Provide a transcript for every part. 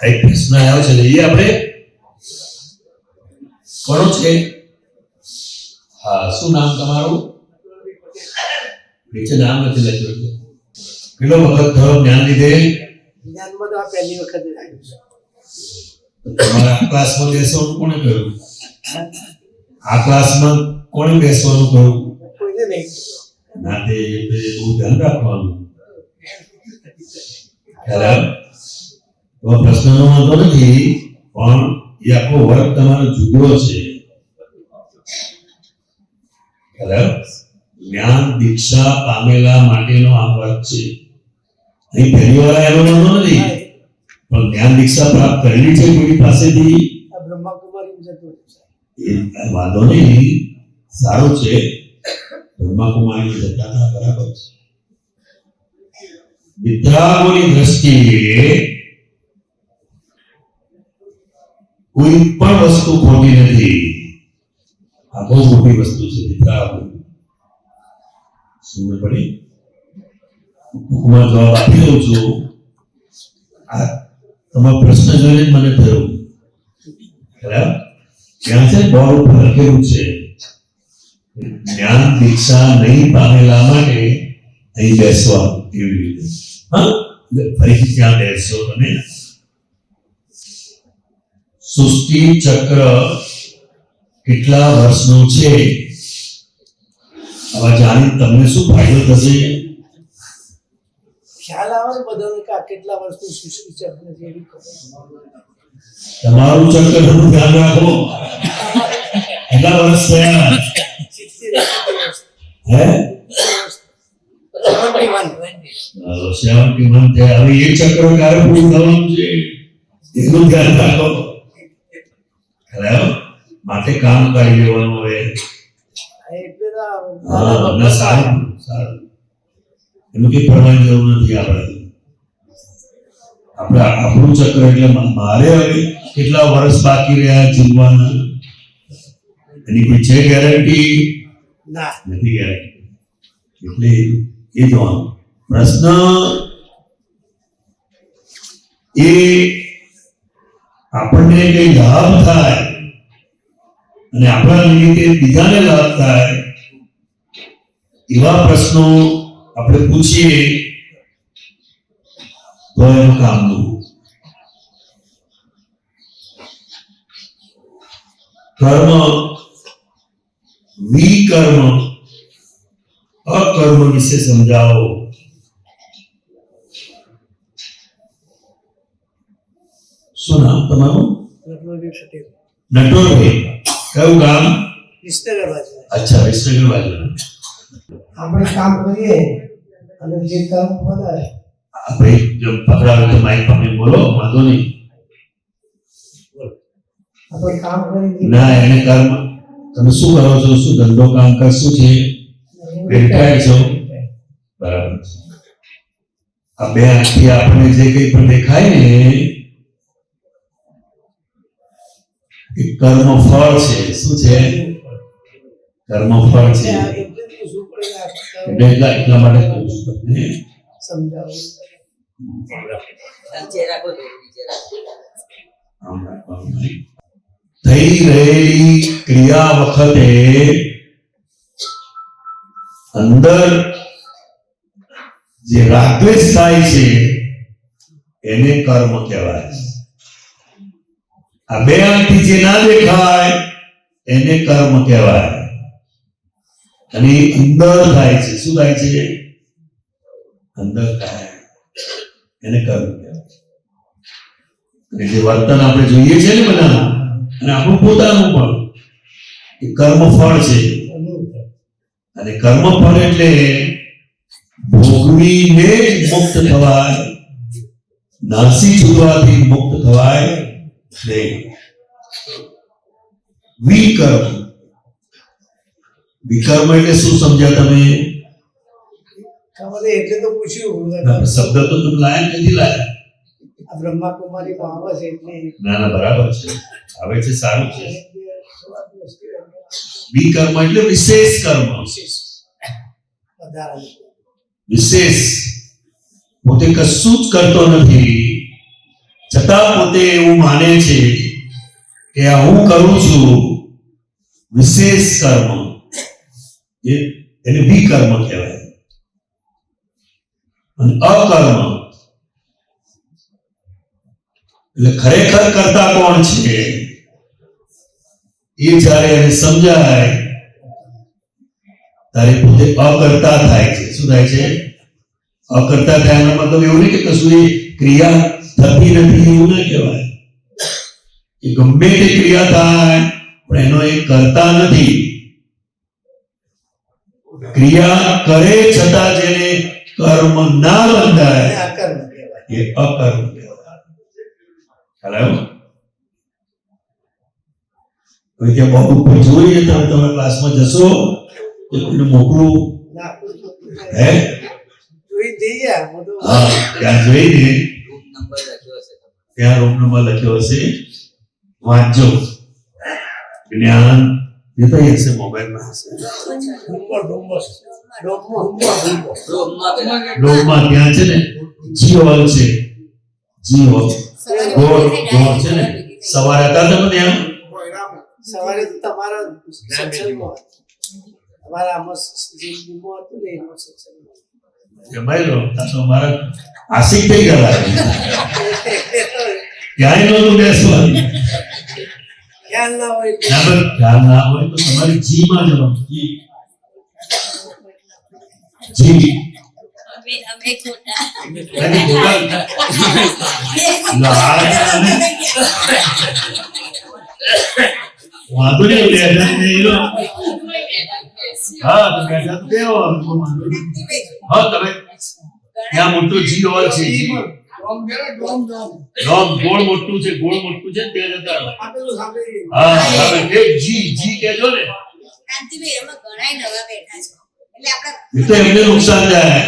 એક પ્રશ્ન આવ્યો છે, લઈએ આપણે. કોનો છે? હા, શું નામ તમારું? નીચે નામ નથી લખ્યું. કેટલો વખત થયો જ્ઞાન લીધે? જ્ઞાનમાં તો આ પહેલી વખત લાગ્યું છે. તમારા ક્લાસમાં બેસવાનું કોણે કહ્યું? આ ક્લાસમાં કોણે બેસવાનું કહ્યું? કોઈને નહીં. ના, તે બહુ ધ્યાન રાખવાનું. ખ્યાલ? તો પ્રશ્નનો વાંધો નથી, પણ એ આખો વર્ગ તમારો જુદો છે. ખ્યાલ? જ્ઞાન દીક્ષા પામેલા માટેનો આ વર્ગ છે. અહીં પહેલી વાર એનો વાંધો નથી, પણ જ્ઞાન દીક્ષા પ્રાપ્ત કરેલી છે કોઈની પાસેથી, આ બ્રહ્માકુમારી જતું એ વાંધો નહીં, સારું છે. બ્રહ્માકુમારી જતા હતા, બરાબર છે. વિદ્યાઓની દ્રષ્ટિએ કોઈ પણ વસ્તુ ખોટી નથી. આ બહુ મોટી વસ્તુ છે. વિદ્યાઓ સમજ પડી? ટૂંકમાં જવાબ આપી દઉં છું. આ તમારો પ્રશ્ન જોઈને જ મને થયું, બરાબર? ત્યાં છે બોર્ડ ઉપર લખેલું છે, જ્ઞાન દીક્ષા નહીં પામેલા માટે અહીં બેસવા. એવી રીતે ફરીથી ત્યાં બેસશો તમે. સૃષ્ટિ ચક્ર કેટલા વર્ષનું છે, હવે જાણી તમને શું ફાયદો થશે? ખ્યાલ આવે ને બધાને કે આ કેટલા વર્ષનું સૃષ્ટિ ચક્ર છે એવી ખબર. તમારું ચક્રનું ધ્યાન રાખો. કેટલા વર્ષ થયા? 71 થયા. હવે એ ચક્ર ક્યારે પૂરું થવાનું છે એનું ધ્યાન રાખો. માટે કામ કરી લેવાનું હવે. સારું સારું, એનું કઈ કરવાની જરૂર નથી. આપણે આપણું ચક્ર એટલે મારે હવે કેટલા વર્ષ બાકી રહ્યા જીવવાના એની કોઈ છે ગેરંટી નથી. ગેરંટી એટલે એ જોવાનું. પ્રશ્ન એ આપણને કઈ લાભ થાય અને આપણા નિમિત્તે બીજાને લાભ થાય એવા પ્રશ્નો આપણે પૂછીએ તો એનું કામનું. કર્મ, વિકર્મ, અકર્મ વિશે સમજાવો. શું નામ તમારું? નટવરભાઈ. કયું ગામ? વિસનગર બાજુ. અચ્છા, વિસનગર બાજુ. આપણે કામ કરીએ અને જે કર્મ બનાવે ભાઈ જો પકડાવે તો માઇક પકડી બોલો, વાંધો નહીં. આપણે કામ કરી ના, એને કર્મ. તમે શું કરો છો? શું ધંધો કામકાજ શું છે? રિટાયર્ડ છો? બરાબર છે. આ બે આંખથી આપણે જે કંઈ પણ દેખાય ને એ કર્મ ફળ છે. શું છે? કર્મ ફળ છે. એટલા માટે કહું છું તમને. સમજાવો. થઈ રહેલી ક્રિયા વખતે અંદર જે રાગદ્વેષ થાય છે એને કર્મ કહેવાય. આ બે આંખથી જે ના દેખાય એને કર્મ કહેવાય. અને અંદર થાય છે. શું થાય છે? અંદર થાય એને કર્મ કહેવાય. અને જે વર્તન આપણે જોઈએ છે ને બધા, અને આપણું પોતાનું પણ એ કર્મ ફળ છે. અને કર્મ ફળ એટલે ભોગવીને મુક્ત થવાય, નાસી છૂટવાથી મુક્ત થવાય નહીં. વિકર્મ, વિકર્મ એટલે શું સમજ્યા તમે? ખબર એટલે તો પૂછ્યું. શબ્દ તો તમે લાયા નથી લાયા? આ બ્રહ્માકુમારીમાં આવે છે એટલે. ના ના, બરાબર છે, આવે છે, સારું છે. વિકર્મ એટલે વિશેષ કર્મ. વિશેષ પોતે કશું જ કરતો નથી, છતાં પોતે એવું માને છે કે આ હું કરું છું વિશેષ કર્મ, એને વિકર્મ કહેવાય. અને અકર્મ એટલે ખરેખર કરતા કોણ છે એ જ્યારે એને સમજાય ત્યારે પોતે અકર્તા થાય છે. શું થાય છે? અકર્તા થાય. એનો મતલબ એવું નહીં કે કશું એ ક્રિયા થતી નથી એવું ના કહેવાય. એ ગમે તે ક્રિયા થાય પણ એનો એ કરતા નથી. ક્રિયા કરે છતાં જેને કર્મ ના બંધાય એને અકર્મ કહેવાય. એ અકર્મ કહેવાય. ખ્યાલ આવ્યો? હવે ત્યાં બહુ ઉપર જોઈએ તમે તમારા ક્લાસમાં જશો કે કોઈને મોકલું ના, હે જોઈ જઈએ આ બધું. હા ત્યાં જોઈને ત્યાં રૂમ નંબર લખ્યો હશે, વાંચજો. જ્ઞાન દેખાઈ હશે, મોબાઈલમાં હશે, ડોમમાં ત્યાં છે ને જી હોલ છે, જી હોલ ગોળ છે ને. સવારે હતા તમે ત્યાં? સવારે તો તમારા સત્સંગમાં તમારા આમાં જે રૂમમાં હતું ને એમાં સત્સંગમાં. જમાઈ લો તો મારા આશિક થઈ ગયા. ક્યાંય નહોતું બેસવાનું. ખ્યાલ ના હોય ના, પણ ખ્યાલ ના હોય તો તમારી જી માં જવાનું. જી જી અમે ખોટા અને ગોગલ વાંધો નહીં, બેઠા નહીં લો. હા તો બેઠા તો કેવો વાંધો નહીં. હા તમે ત્યાં મોટો જી હોલ છે, જી ડોમ ગોળ મોટું છે, ગોળ મોટું છે ત્યાં જતા રહો. હા તમે એક જી જી કહેજો ને. કાંતિભાઈ એમાં ઘણાય નવા બેઠા છે એ એટલે તો એમને નુકસાન જાય.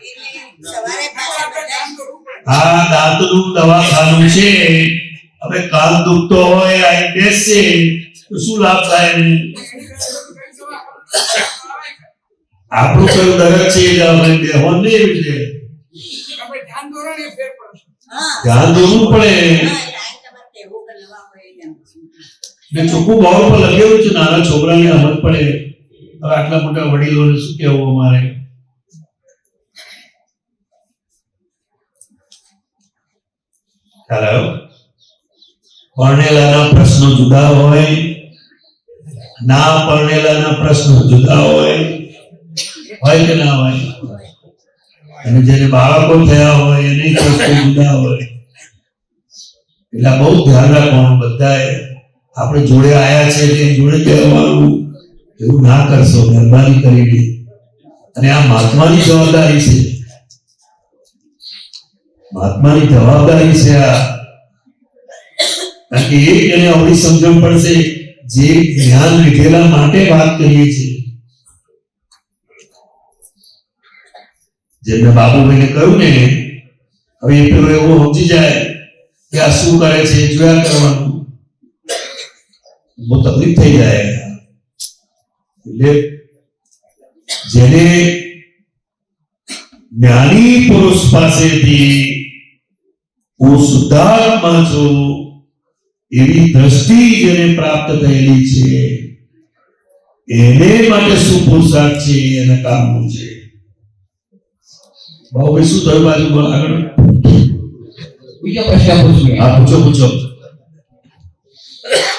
એટલે સવારે પાછા બધા આ દાંતનું દવાખાનું છે. હવે કાન દુખતો હોય આ બેસશે તો શું લાભ થાય એને? આપણું કયું દરજ છે એટલે આપણે બેહોન નહીં એવી રીતે હા ધ્યાન દોરવું પડે. ટાઈમ તમારે કેવું કે નવા હોય એટલે ને ચોખ્ખું બોર્ડ પર લખેલું છે નાના છોકરાને સમજ પડે. હવે આટલા મોટા વડીલોને શું કહેવું અમારે? ખ્યાલ આવ્યો? પરણેલાના પ્રશ્નો જુદા હોય, ના પરણેલાના પ્રશ્નો જુદા હોય કે ના હોય? અને જેને બાળકો થયા હોય એને પ્રશ્નો જુદા હોય. એટલે બહુ ધ્યાન રાખવાનું. બધાએ આપણે જોડે આયા છે એટલે જોડે કહેવાનું એવું ના કરશો મહેરબાની કરીને. અને આ મહાત્માની જવાબદારી છે, મહાત્માની જવાબદારી છે આ. કારણ કે એને આપણી સમજણ પડશે જે જ્ઞાન લીધેલા માટે વાત કરીએ છીએ. જેમ મેં બાબુભાઈને કહ્યું ને, હવે એ પેલો એવો સમજી જાય કે આ શું કરે છે જોયા કરવાનું, બહુ તકલીફ થઈ જાય. એટલે જેને જ્ઞાની પુરુષ પાસેથી હું શુદ્ધાત્મા છું એવી દ્રષ્ટિ જેને પ્રાપ્ત થયેલી છે એને માટે શું પુરુષાર્થ છે એના કામનું છે. ભાઈ શું થયું બાજુ બોલ આગળ? બીજો પ્રશ્ન પૂછીએ. હા પૂછો પૂછો.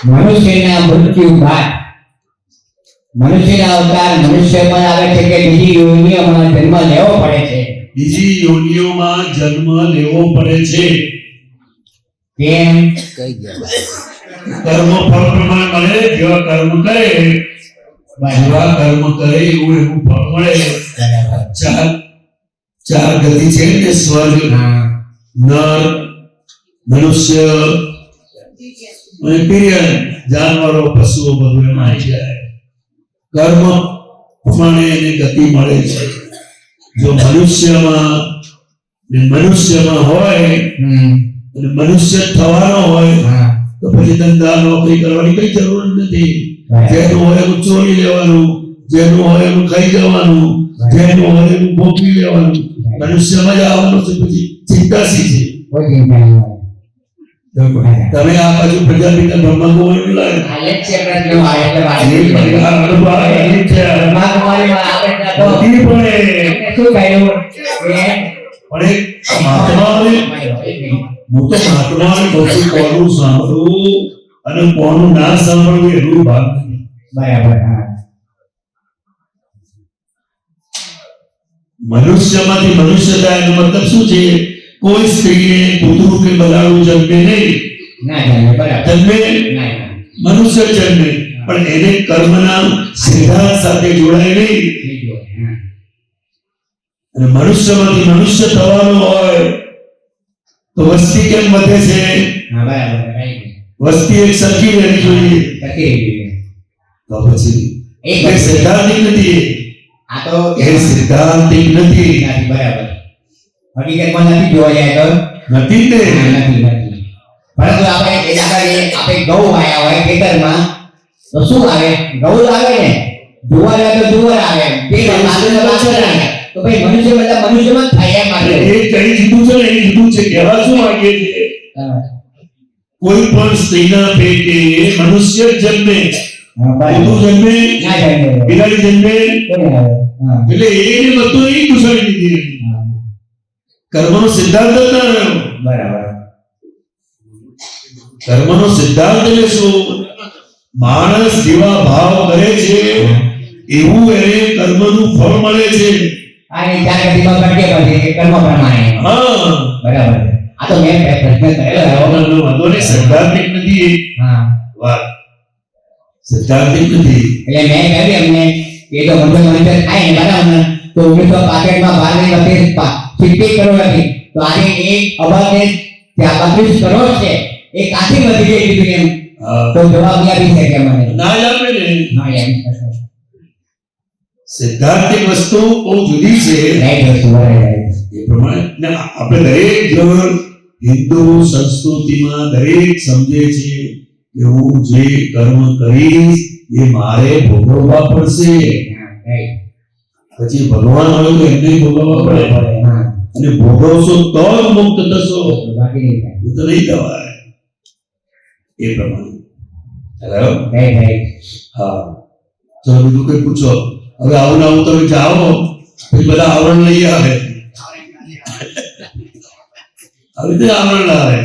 મનુષ્યના મૃત્યુ બાદ મનુષ્યના અવતાર મનુષ્યમાં આવે છે કે બીજી યોનિઓમાં જન્મ લેવો પડે છે? બીજી યોનિઓમાં જન્મ લેવો પડે છે. કેમ? કર્મ ફળ પ્રમાણે મળે. જેવા કર્મ કરે એવા કર્મ કરે એવું એનું ફળ મળે. ચાર ગતિ છે ને, સ્વર્ગ, નર, મનુષ્ય અને તિર્યક, જાનવરો, પશુઓ બધું એમાં આવી જાય. કર્મ પ્રમાણે એને ગતિ મળે છે. જો મનુષ્યમાં હોય અને મનુષ્ય થવાનો હોય તો પછી ધંધા નોકરી કરવાની કઈ જરૂર નથી. જેનું હોય એનું ચોરી લેવાનું, જેનું હોય એનું ખાઈ જવાનું, જેનું હોય એનું ભોગવી લેવાનું. મનુષ્યમાં જ આવવાનું છે, પછી ચિંતા શી છે? તમે આ બાજુ પ્રજાપિતા બ્રહ્મકુમારી લાગે આ લેક્ચર પ્રશ્નો આવે એટલે વાત એ પણ આ અનુભવ આવી છે બ્રહ્માકુમારીમાં આપણે તો બધી પણ એ શું કહ્યું કે પણ એક મહાત્માઓને હું તો મહાત્માઓને કહું છું કોનું સાંભળવું અને કોનું ના સાંભળવું એટલું ભાગ નથી. બરાબર હા મનુષ્યમાંથી મનુષ્યતા એનો મતલબ શું છે? કોઈ સ્ત્રીને કૂતરું કે બલાડું જન્મે નહીં, ના જાણે બરાબર જન્મે ના મનુષ્ય જન્મે, પણ એને કર્મના સિદ્ધાંત સાથે જોડાય નહીં. અને મનુષ્યમાંથી મનુષ્ય થવાનું હોય તો વસ્તી કેમ વધે છે? હા બરાબર રાઈટ વસ્તી એક સરખી રહેવી જોઈએ. તકે તો પછી એક એ સિદ્ધાંતિક નથી, આ તો એ સિદ્ધાંતિક નથી, નથી બરાબર હકીકતમાં નથી જોવા જાય તો નથી તે. નથી પરંતુ આપણે એ દાખલા આપણે ઘઉં વાયા હોય ખેતરમાં તો શું આવે? ઘઉં આવે ને જુવાર આવે તો જુવાર આવે બે બાજુનો બાજુ આવે તો ભાઈ મનુષ્ય મતલબ મનુષ્યમાં જ થાય એમ માટે એ કઈ કીધું છે ને, એ કીધું છે કહેવા શું માંગીએ છીએ? કોઈ પણ સ્ત્રીના પેટે મનુષ્ય જ જન્મે, કૂતરું જન્મે, ના જાય બિલાડી જન્મે, હા એટલે એને બધું એ ઘુસાડી દીધી. કર્મનો સિદ્ધાંત જ ના રહ્યો. બરાબર કર્મનો સિદ્ધાંત એટલે શું? માણસ જેવા ભાવ કરે છે એવું એને કર્મનું ફળ મળે છે. આ એ ચાર ગતિમાં કરકે પછી કે કર્મ પ્રમાણે હા, બરાબર આ તો મેં પ્રશ્ન કરેલો વાંધો નહીં, સૈદ્ધાંતિક નથી એ હા વાત, સૈદ્ધાંતિક નથી. એટલે મેં કહ્યું એમને કે જો મનુષ્ય થાય ને બરાબર ને તો 1965 માં 70 કરોડ હતી તો આજે એ અબાધે 32 કરોડ છે એ કાથી વધી ગઈ કીધું એમ હા, તો જવાબ આપી શકે મને ના જ આપે ને. હા એમ સૈદ્ધાંતિક વસ્તુ બહુ જુદી છે. રાઈટ વસ્તુ બરાબર એ પ્રમાણે ને આપણે દરેક જણ હિન્દુ સંસ્કૃતિમાં દરેક સમજે છે કે હું જે કર્મ કરીશ એ મારે ભોગવવા પડશે. રાઈટ પછી ભગવાન હોય તો એમને ભોગવવા પડે, હા અને ભોગવશો તો જ મુક્ત થશો, બાકી નહીં થાય એ તો નહીં થવાય. એ પ્રમાણે હેલો, રાઈટ રાઈટ હા, ચલો બીજું કઈ પૂછો. હવે આવું ને આવું તમે જાઓ પછી બધા આવરણ લઈ આવે, આવી રીતે આવરણ લાવે.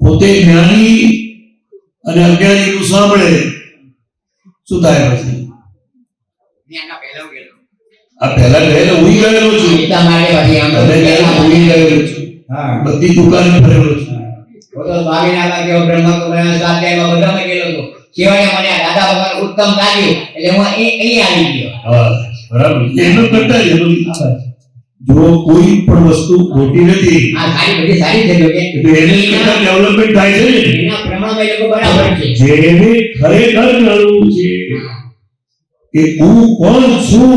પોતે જ્ઞાની અને અજ્ઞાની નું સાંભળે, શું થાય પછી? આ પહેલા ગયેલો હું ગયેલો છું, એટલા માટે પછી આમ તમે ગયેલો હું ગયેલો છું, હા બધી દુકાને ફરેલો છું. તો સ્વામિનારાયણ કેવો બ્રહ્મકુમારી સ્વાધ્યાયમાં બધામાં ગયેલો હતો છેવટે મને આ દાદા ભગવાન ઉત્તમ લાગ્યું એટલે હું અહીં આવી ગયો હા, બરાબર. એનો કરતા જ એનો જો કોઈ પણ વસ્તુ ખોટી નથી આ સારી બધી સારી છે જો કે એટલે એને કરતા ડેવલપમેન્ટ થાય છે ને. એના પ્રમાણમાં એ લોકો બરાબર છે જેને ખરેખર જાણવું છે કે હું કોણ છું,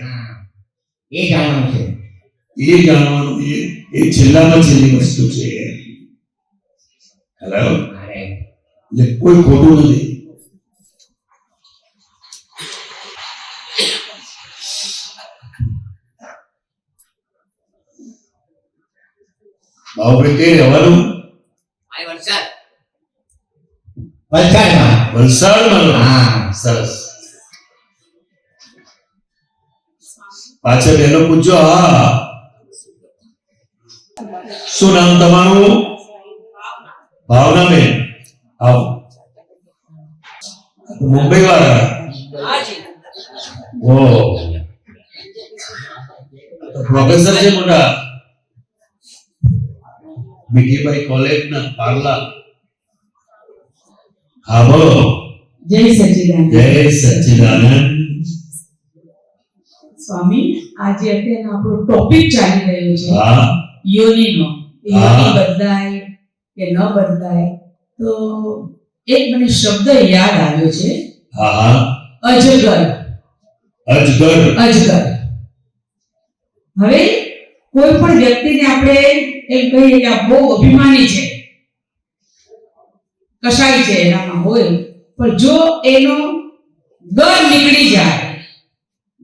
હા એ જાણવાનું છે એ જાણવાનું એ છેલ્લામાં છેલ્લી વસ્તુ છે. હેલો, અરે એટલે કોઈ ખોટું નથી. બાપરે કઈ રહેવાનું? આ વલસાડમાં વલસાડમાં રહો. હા સરસ. પાછળ બેનો પૂછજો. હા, શું નામ તમારું? ભાવનાબેન. આવો. મુંબઈ વાળા? ઓ, પ્રોફેસર છે મોટા બીટીભાઈ કોલેજ ના પાર્લા. હા બોલો. જય સચ્ચિદાનંદ. જય સચ્ચિદાનંદ. સ્વામી આજે અત્યારનો આપણો ટોપિક ચાલી રહ્યો છે હા, યોનિનો. એ હા. યોનિ બદલાય કે ન બદલાય તો એક મને શબ્દ યાદ આવ્યો છે, હા, હા. અજગર. અજગર. અજગર. હવે કોઈ પણ વ્યક્તિને આપણે એમ કહીએ કે આ બહુ અભિમાની છે, કશાય છે એનામાં હોય, પણ જો એનો ગર નીકળી જાય,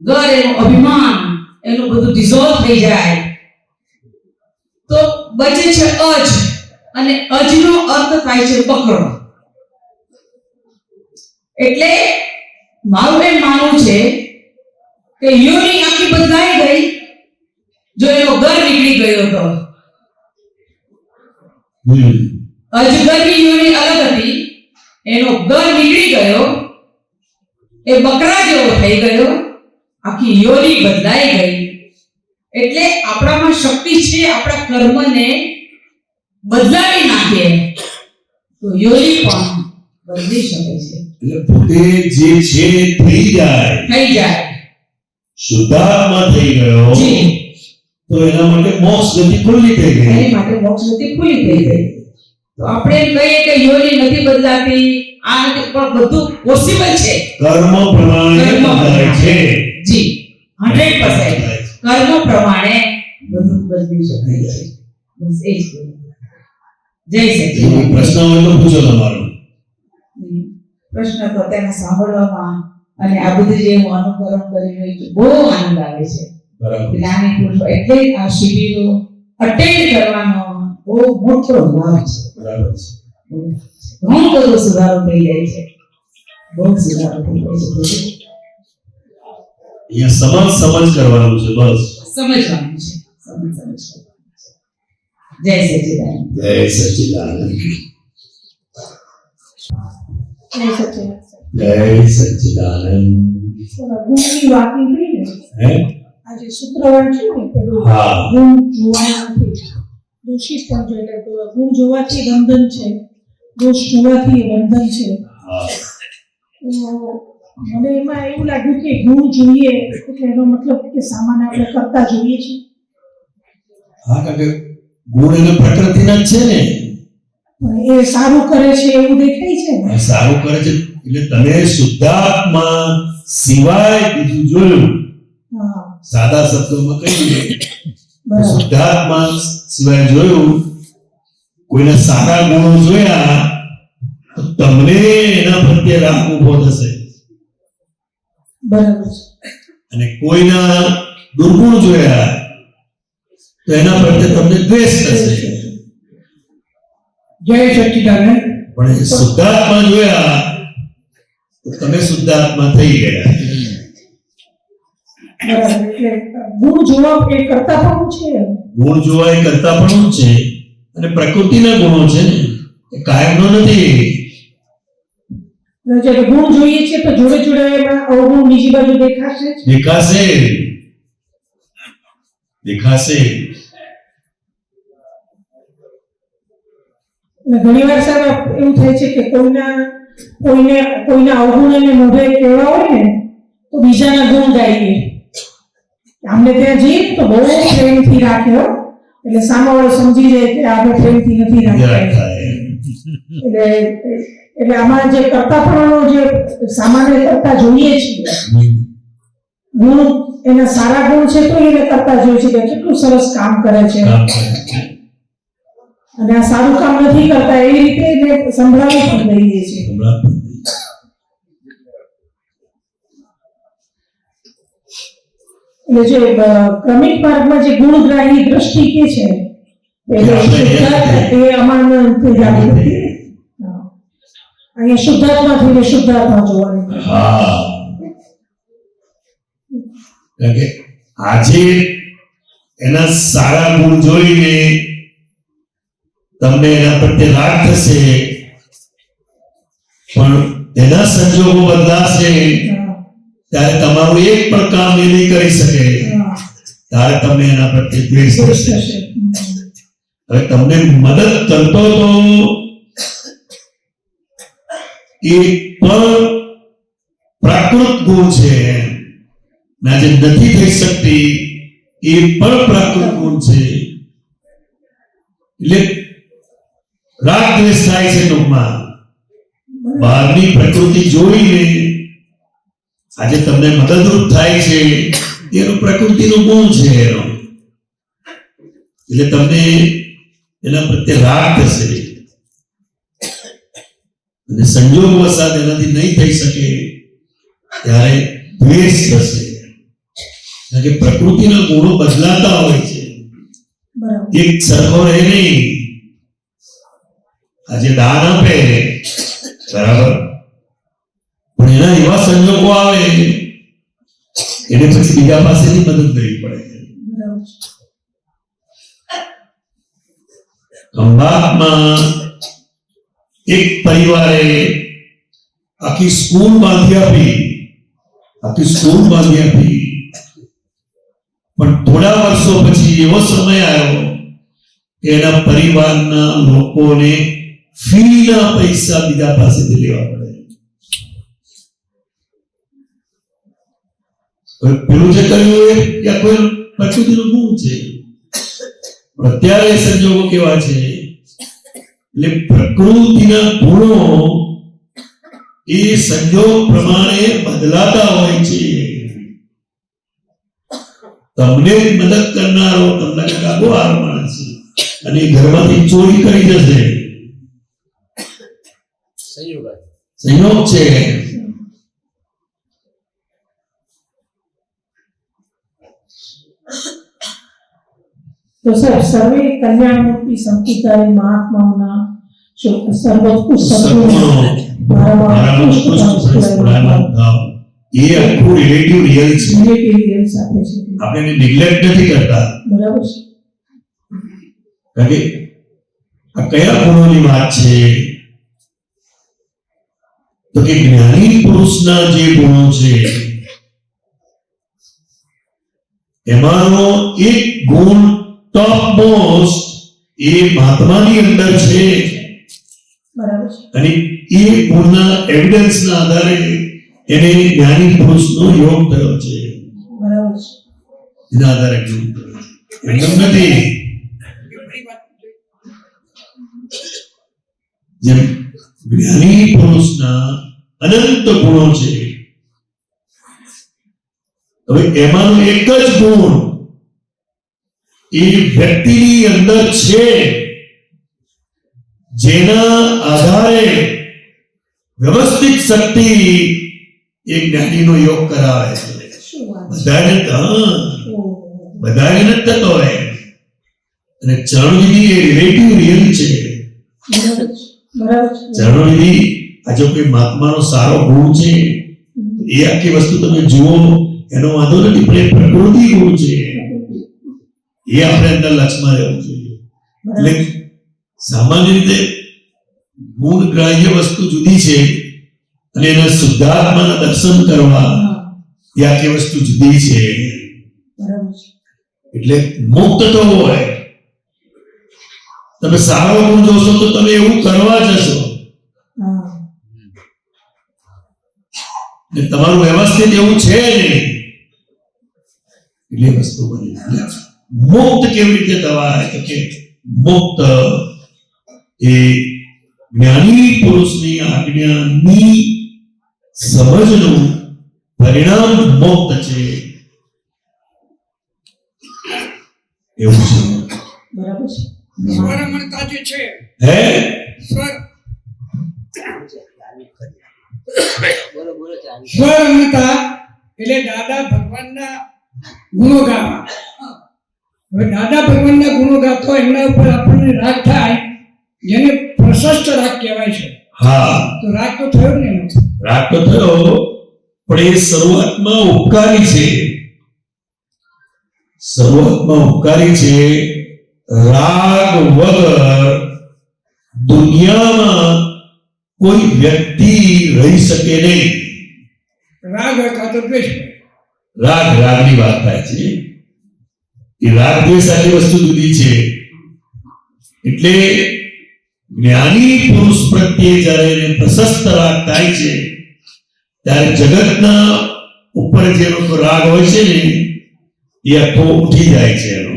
ગર એનું અભિમાન એનું બધું ડિઝોલ્વ થઈ જાય તો બચે છે અજ. અને અજનો અર્થ થાય છે બકરો. એટલે મારું એમ માનવું છે કે યોની આખી બદલાઈ ગઈ જો એનો ઘર નીકળી ગયો તો. અજગરની યોની અલગ હતી, એનો ઘર નીકળી ગયો, એ બકરા જેવો થઈ ગયો, આખી યોની બદલાઈ ગઈ. એટલે આપણામાં શક્તિ છે આપણા કર્મને બદલાવી નાખીએ તો યોની પણ બદલી શકે છે. એટલે પોતે જે છે થઈ જાય, શુદ્ધાત્મા થઈ ગયો, જી, તો એના માટે મોક્ષ ગતિ ખુલ્લી થઈ ગઈ. એની માટે મોક્ષ ગતિ ખુલ્લી થઈ ગઈ. તો આપણે એમ કહીએ કે યોની નથી બદલાતી, આ નથી, પણ બધું પોસિબલ છે. કર્મ પ્રમાણે બદલાય છે. જી, 100% કર્મ પ્રમાણે બધું બદલી શકાય છે. બસ એ જ કહેવું. જય સચિદાનંદ. પ્રશ્ન હોય તો પૂછો તમારો. પ્રશ્ન તો તેને સાંભળવામાં અને આ બધું જે હું અનુકરણ કરી રહી છું બહુ આનંદ આવે છે. બરાબર. જ્ઞાની પુરુષો એટલે આ શિબિરો અટેન્ડ કરવાનો બહુ મોટો લાભ છે. બરાબર છે. ઘણો બધો સુધારો થઈ જાય છે, બહુ સુધારો થઈ જાય છે. અહીંયા સમજ કરવાનું છે, બસ સમજવાનું છે, સમજ કરવાનું છે. જય સચિદાનંદ. જય સચિદાનંદ. જય સચિદાનંદ. ગુણની વાત નીકળી ને હે? આજે શુક્રવાર છે ને પેલું હા. ગુણ જોવાના નથી, દોષિત પણ જોઈ લે. તો ગુણ જોવાથી બંધન છે, દોષ જોવાથી બંધન છે. હા. તો મને એમાં એવું લાગ્યું કે ગુણ જોઈએ એટલે એનો મતલબ કે સામાન્ય આપણે કરતા જોઈએ છીએ. હા, કારણ કે ગુણ એને પ્રકૃતિના જ છે ને, પણ એ સારું કરે છે એવું દેખાય છે ને. એ સારું કરે છે. એટલે તમે શુદ્ધાત્મા સિવાય બીજું જોયું, હા, સાદા શબ્દોમાં કહી દઈએ, બરાબર. શુદ્ધાત્મા સિવાય જોયું, કોઈના સારા ગુણો જોયા તો તમને એના પ્રત્યે રાગ ઉભો થશે, બરાબર છે. અને કોઈના દુર્ગુણ જોયા તો એના પ્રત્યે તમને દ્વેષ થશે. જય સચ્ચિદાનંદ. પણ એ શુદ્ધાત્મા જોયા તો તમે શુદ્ધાત્મા થઈ ગયા. બરાબર. એટલે ગુણ જોવા એ કરતા પણ છે. ગુણ જોવા એ કરતા પણ છે, અને પ્રકૃતિના ગુણો છે ને, એ કાયમનો નથી. જ્યારે ગુણ જોઈએ છે તો જોડે જોડે એમાં અવગુણ બીજી બાજુ દેખાશે જ. દેખાશે દેખાશે. અને ઘણી વાર સાહેબ એવું થાય છે કે કોઈના અવગુણ એને મોઢે કહેવા હોય ને તો બીજાના ગુણ ગાઈએ. આમને ત્યાં જઈએ તો બહુ પ્રેમથી રાખે હો, એટલે સામેવાળો સમજી જાય કે આપણે પ્રેમથી નથી રાખતા. એટલે આમાં જે કરતાપણનો જે સામાન્ય કરતા જોઈએ છીએ, ગુણ એના સારા ગુણ છે તો એને કરતા જોઈએ છે કે કેટલું સરસ કામ કરે છે, અને આ સારું કામ નથી કરતા એવી રીતે એને સંભળાવી પણ દઈએ છીએ. એટલે જે ક્રમિક માર્ગમાં જે ગુણગ્રાહી દ્રષ્ટિ કે છે એ અમાનથી લાગુ નથી. અહીંયા શુદ્ધાત્મા થઈને શુદ્ધાત્મા જોવાની. હા, કારણ કે આજે એના સારા ગુણ જોઈને તમને એના પ્રત્યે રાગ થશે, પણ એના સંજોગો બદલાશે ત્યારે તમારું એક પણ કામ એ નહીં કરી શકે, ત્યારે તમને એના પ્રત્યે દ્વેષ થશે. હવે તમને મદદ કરતો તો એ પણ પ્રાકૃત ગુણ છે, ના જે નથી થઈ શકતી એ પણ પ્રાકૃત ગુણ છે. એટલે રાગ દ્વેષ થાય છે. ટૂંકમાં બહારની પ્રકૃતિ જોઈને આજે તમને મદદરૂપ થાય છે એનું પ્રકૃતિનું ગુણ છે એનો, એટલે તમને એના પ્રત્યે રાગ થશે, અને સંજોગ વસાત એનાથી નહીં થઈ શકે ત્યારે દ્વેષ થશે. કારણ કે પ્રકૃતિના ગુણો બદલાતા હોય છે, એક સરખો રહે નહીં. આજે દાન આપે બરાબર, પણ એના એવા સંજોગો આવે એને પછી બીજા પાસેથી મદદ લેવી પડે. ખંભાતમાં એક પરિવારે આખી સ્કૂલ બાંધી આપી, પણ થોડા વર્ષો પછી એવો સમય આવ્યો કે એના પરિવારના લોકોને ફીના પૈસા બીજા પાસેથી લેવા પડે. પેલું જે કર્યું એ યા કોઈ પ્રકૃતિનું ગુણ છે, પણ અત્યારે સંજોગો કેવા છે એટલે પ્રકૃતિના ગુણો એ સંજોગ પ્રમાણે બદલાતા હોય છે. તમને મદદ કરનારો તમને કાગો હાર માણસ છે અને ઘરમાંથી ચોરી કરી જશે, સંયોગ છે. તો સર સર્વે કલ્યાણમૂર્તિ સંકિતાય મહાત્માઓના સર્વોત્કૃષ્ટ સદગુણો મારા એ આખું રિલેટિવ રિયલ છે, સાથે છે. આપણે નિગ્લેક્ટ નથી કરતા. બરાબર છે. કારણ કે આ કયા ગુણોની વાત છે તો કે જ્ઞાની પુરુષના જે ગુણો છે એમાંનો એક ગુણ ટોપ મોસ્ટ એ મહાત્માની અંદર છે, બરાબર છે. અને એ ગુણના એવિડન્સના આધારે એને જ્ઞાની પુરુષનો યોગ થયો છે. બરાબર છે. એના આધારે યોગ થયો છે, એમ નથી. જેમ જ્ઞાની પુરુષના અનંત ગુણો છે, હવે એમાંનો એક જ ગુણ એ વ્યક્તિની અંદર છે જેના આધારે વ્યવસ્થિત શક્તિ એ જ્ઞાનીનો યોગ કરાવે છે. શું વાત છે. બધાને નથી થતો હોય, અને ચરણવિધિ એ રિલેટિવ રિયલ છે. બરાબર છે. બરાબર છે. ચરણવિધિ આ જો કોઈ મહાત્માનો સારો ગુણ છે એ આખી વસ્તુ તમે જુઓ એનો વાંધો નથી, પણ એ પ્રકૃતિ ગુણ છે એ આપણે અંદર લક્ષમાં રહેવું જોઈએ. એટલે સામાન્ય રીતે ગુણ ગ્રાહ્ય વસ્તુ જુદી છે અને એના શુદ્ધાત્માના દર્શન કરવા એ આખી વસ્તુ જુદી છે. બરાબર છે. એટલે મુક્ત થવું હોય, તમે સારો ગુણ જોશો તો તમે એવું કરવા જશો, હા. ને તમારું વ્યવસ્થિત એવું છે નહીં એટલે વસ્તુ બની. મુક્ત કેવી રીતે થવાય તો કે મુક્ત એ જ્ઞાની પુરુષની આજ્ઞાની સમજનું પરિણામ મુક્ત છે એવું છે. બરાબર છે. સ્વરમણતા જે છે હે સ્વરમણતા એટલે દાદા ભગવાનના ગુણો ગાવા. હવે દાદા ભગવાનના ગુણો ગાતો એમના ઉપર આપણને રાગ થાય, જેને પ્રશસ્ત રાગ કહેવાય છે. હા, તો રાગ તો થયો જ નહીં. રાગ તો થયો, પણ એ શરૂઆતમાં ઉપકારી છે. રાગ વગર દુનિયામાં કોઈ વ્યક્તિ રહી શકે નહીં. રાગ કાં તો દ્વેષ. રાગની વાત થાય છે. એ રાગ દ્વેષ આટલી વસ્તુ જુદી છે. એટલે જ્ઞાની પુરુષ પ્રત્યે જ્યારે એને પ્રશસ્ત રાગ થાય છે ત્યારે જગતના ઉપર જેનો તો રાગ હોય છે ને એ આખો ઉઠી જાય છે એનો.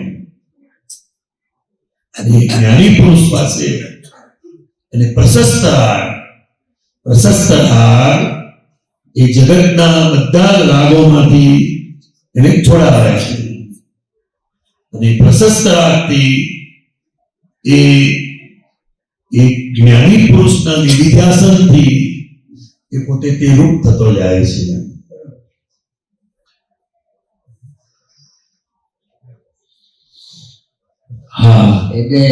અને જ્ઞાની પુરુષ પાસે એને પ્રશસ્ત રાગ એ જગતના બધા રાગોમાંથી એને છોડાવે છે. અને પ્રશસ્ત રાગથી એ જ્ઞાની પુરુષના નિધિધ્યાસનથી એ પોતે તે રૂપ થતો જાય છે. હા, એટલે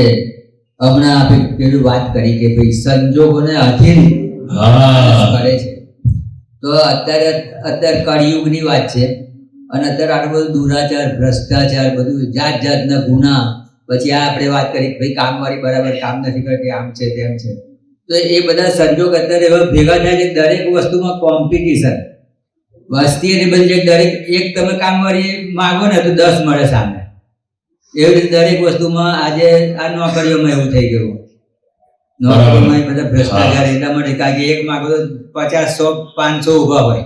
હમણાં આપણે પેલું વાત કરી કે ભાઈ સંજોગોને અધીન હા કરે છે. તો અત્યારે કળિયુગની વાત છે અને અત્યારે આટલું બધું દુરાચાર, ભ્રષ્ટાચાર, બધું જાત જાતના ગુના, પછી આ આપણે વાત કરી કે ભાઈ કામવાળી બરાબર કામ નથી કરતી, આમ છે તેમ છે. તો એ બધા સંજોગ અત્યારે એવા ભેગા થાય કે દરેક વસ્તુમાં કોમ્પિટિશન, વસ્તી એની બધી છે. દરેક એક તમે કામવાળી માગો ને તો 10 મળે સામે. એવી રીતે દરેક વસ્તુમાં આજે આ નોકરીઓમાં એવું થઈ ગયું. નોકરીઓમાં બધા ભ્રષ્ટાચાર એટલા માટે, કારણ કે એક માગો તો 50, 100, 500 ઊભા હોય,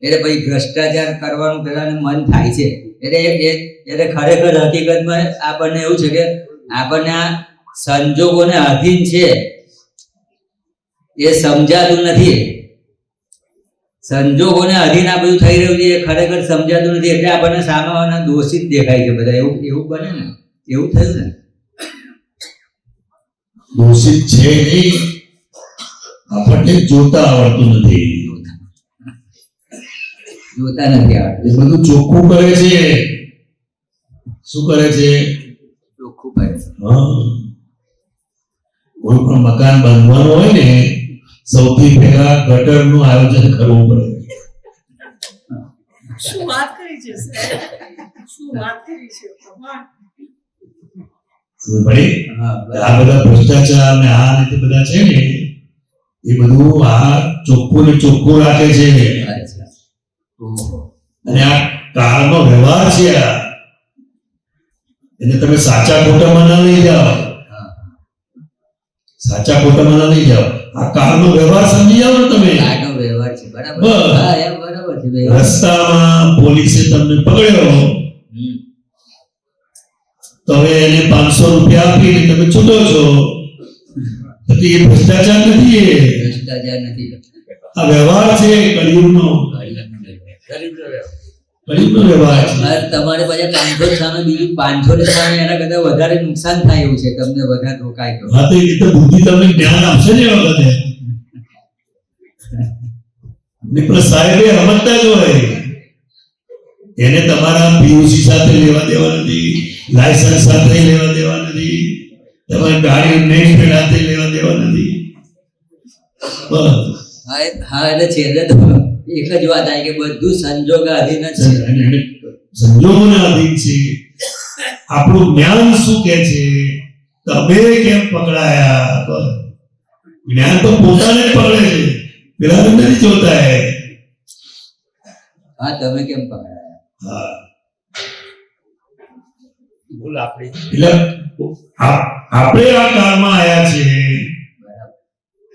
એટલે પછી ભ્રષ્ટાચાર કરવાનું પેલાને મન થાય છે. એટલે ખરેખર હકીકતમાં આપણને એવું છે કે આપણને આ સંજોગોને આધીન છે એ સમજાતું નથી. સંજોગોને અધીન આ બધું થઈ રહ્યું છે એ ખરેખર સમજાતું નથી, એટલે આપણને સામેવાળાના દોષિત દેખાય છે બધા. એવું બને ને, એવું થયું ને. દોષિત છે નહીં, આપણને જોતા આવડતું નથી. જોતા નથી આવડતું, એ બધું ચોખ્ખું કરે છે. શું કરે છે? ચોખ્ખું કરે છે. હા, કોઈ પણ મકાન બાંધવાનું હોય ને, સૌથી પહેલા ગટરનું આયોજન કરવું પડે. શું વાત કરી છે સાહેબ? શું વાત કરી છે ભગવાન? સમજ પડી? હા, આ બધા ભ્રષ્ટાચાર ને આ રીતે બધા છે ને, એ બધું આ ચોખ્ખું ને ચોખ્ખું રાખે છે. અચ્છા. ઓહો. અને આ કાળનો વ્યવહાર છે આ. એને તમે સાચા ખોટામાં ના લઈ જાઓ, હા. સાચા ખોટામાં ના લઈ જાઓ. આ કાળનો વ્યવહાર સમજી જાઓ ને તમે. આનો વ્યવહાર છે, બરાબર. બસ. હા, એમ બરાબર છે વ્યવહાર. રસ્તામાં પોલીસે તમને પકડ્યો હમ. તો હવે એને 500 રૂપિયા આપીને તમે છૂટો છો, તો એ ભ્રષ્ટાચાર નથી. એ ભ્રષ્ટાચાર નથી. આ વ્યવહાર છે કળિયુગનો. કળિયુગનો વ્યવહાર છે. હવે તમારે પાછા 500 સામે બીજું 500 ની સામે એના કરતા વધારે નુકસાન થાય એવું છે, તમને વધારે રોકાય તો. હા, તો એ તો બુદ્ધિ તમને જ્ઞાન આપશે ને એ વખતે. ને પેલા સાહેબે સમજતા જ હોય, એને તમારા પીયુસી સાથે લેવા દેવા નથી, લાયસન્સ સાથે લેવા દેવા નથી, તમારી ગાડી નેમ પ્લેટ સાથે લેવા દેવા નથી. બસ. હા, એટલે છેલ્લે તો એક જ વાત આવી કે બધું સંજોગાધીન જ છે. અને એને સંજોગોને આધીન છે. આપણું જ્ઞાન શું કે છે, તમે કેમ પકડાયા? બસ. જ્ઞાન તો પોતાને જ પકડે છે, પેલા નથી જોતા હે. હા, તમે કેમ પકડાયા? હા, ભૂલ આપણી. એટલે આપણે આ કાળમાં આયા છે,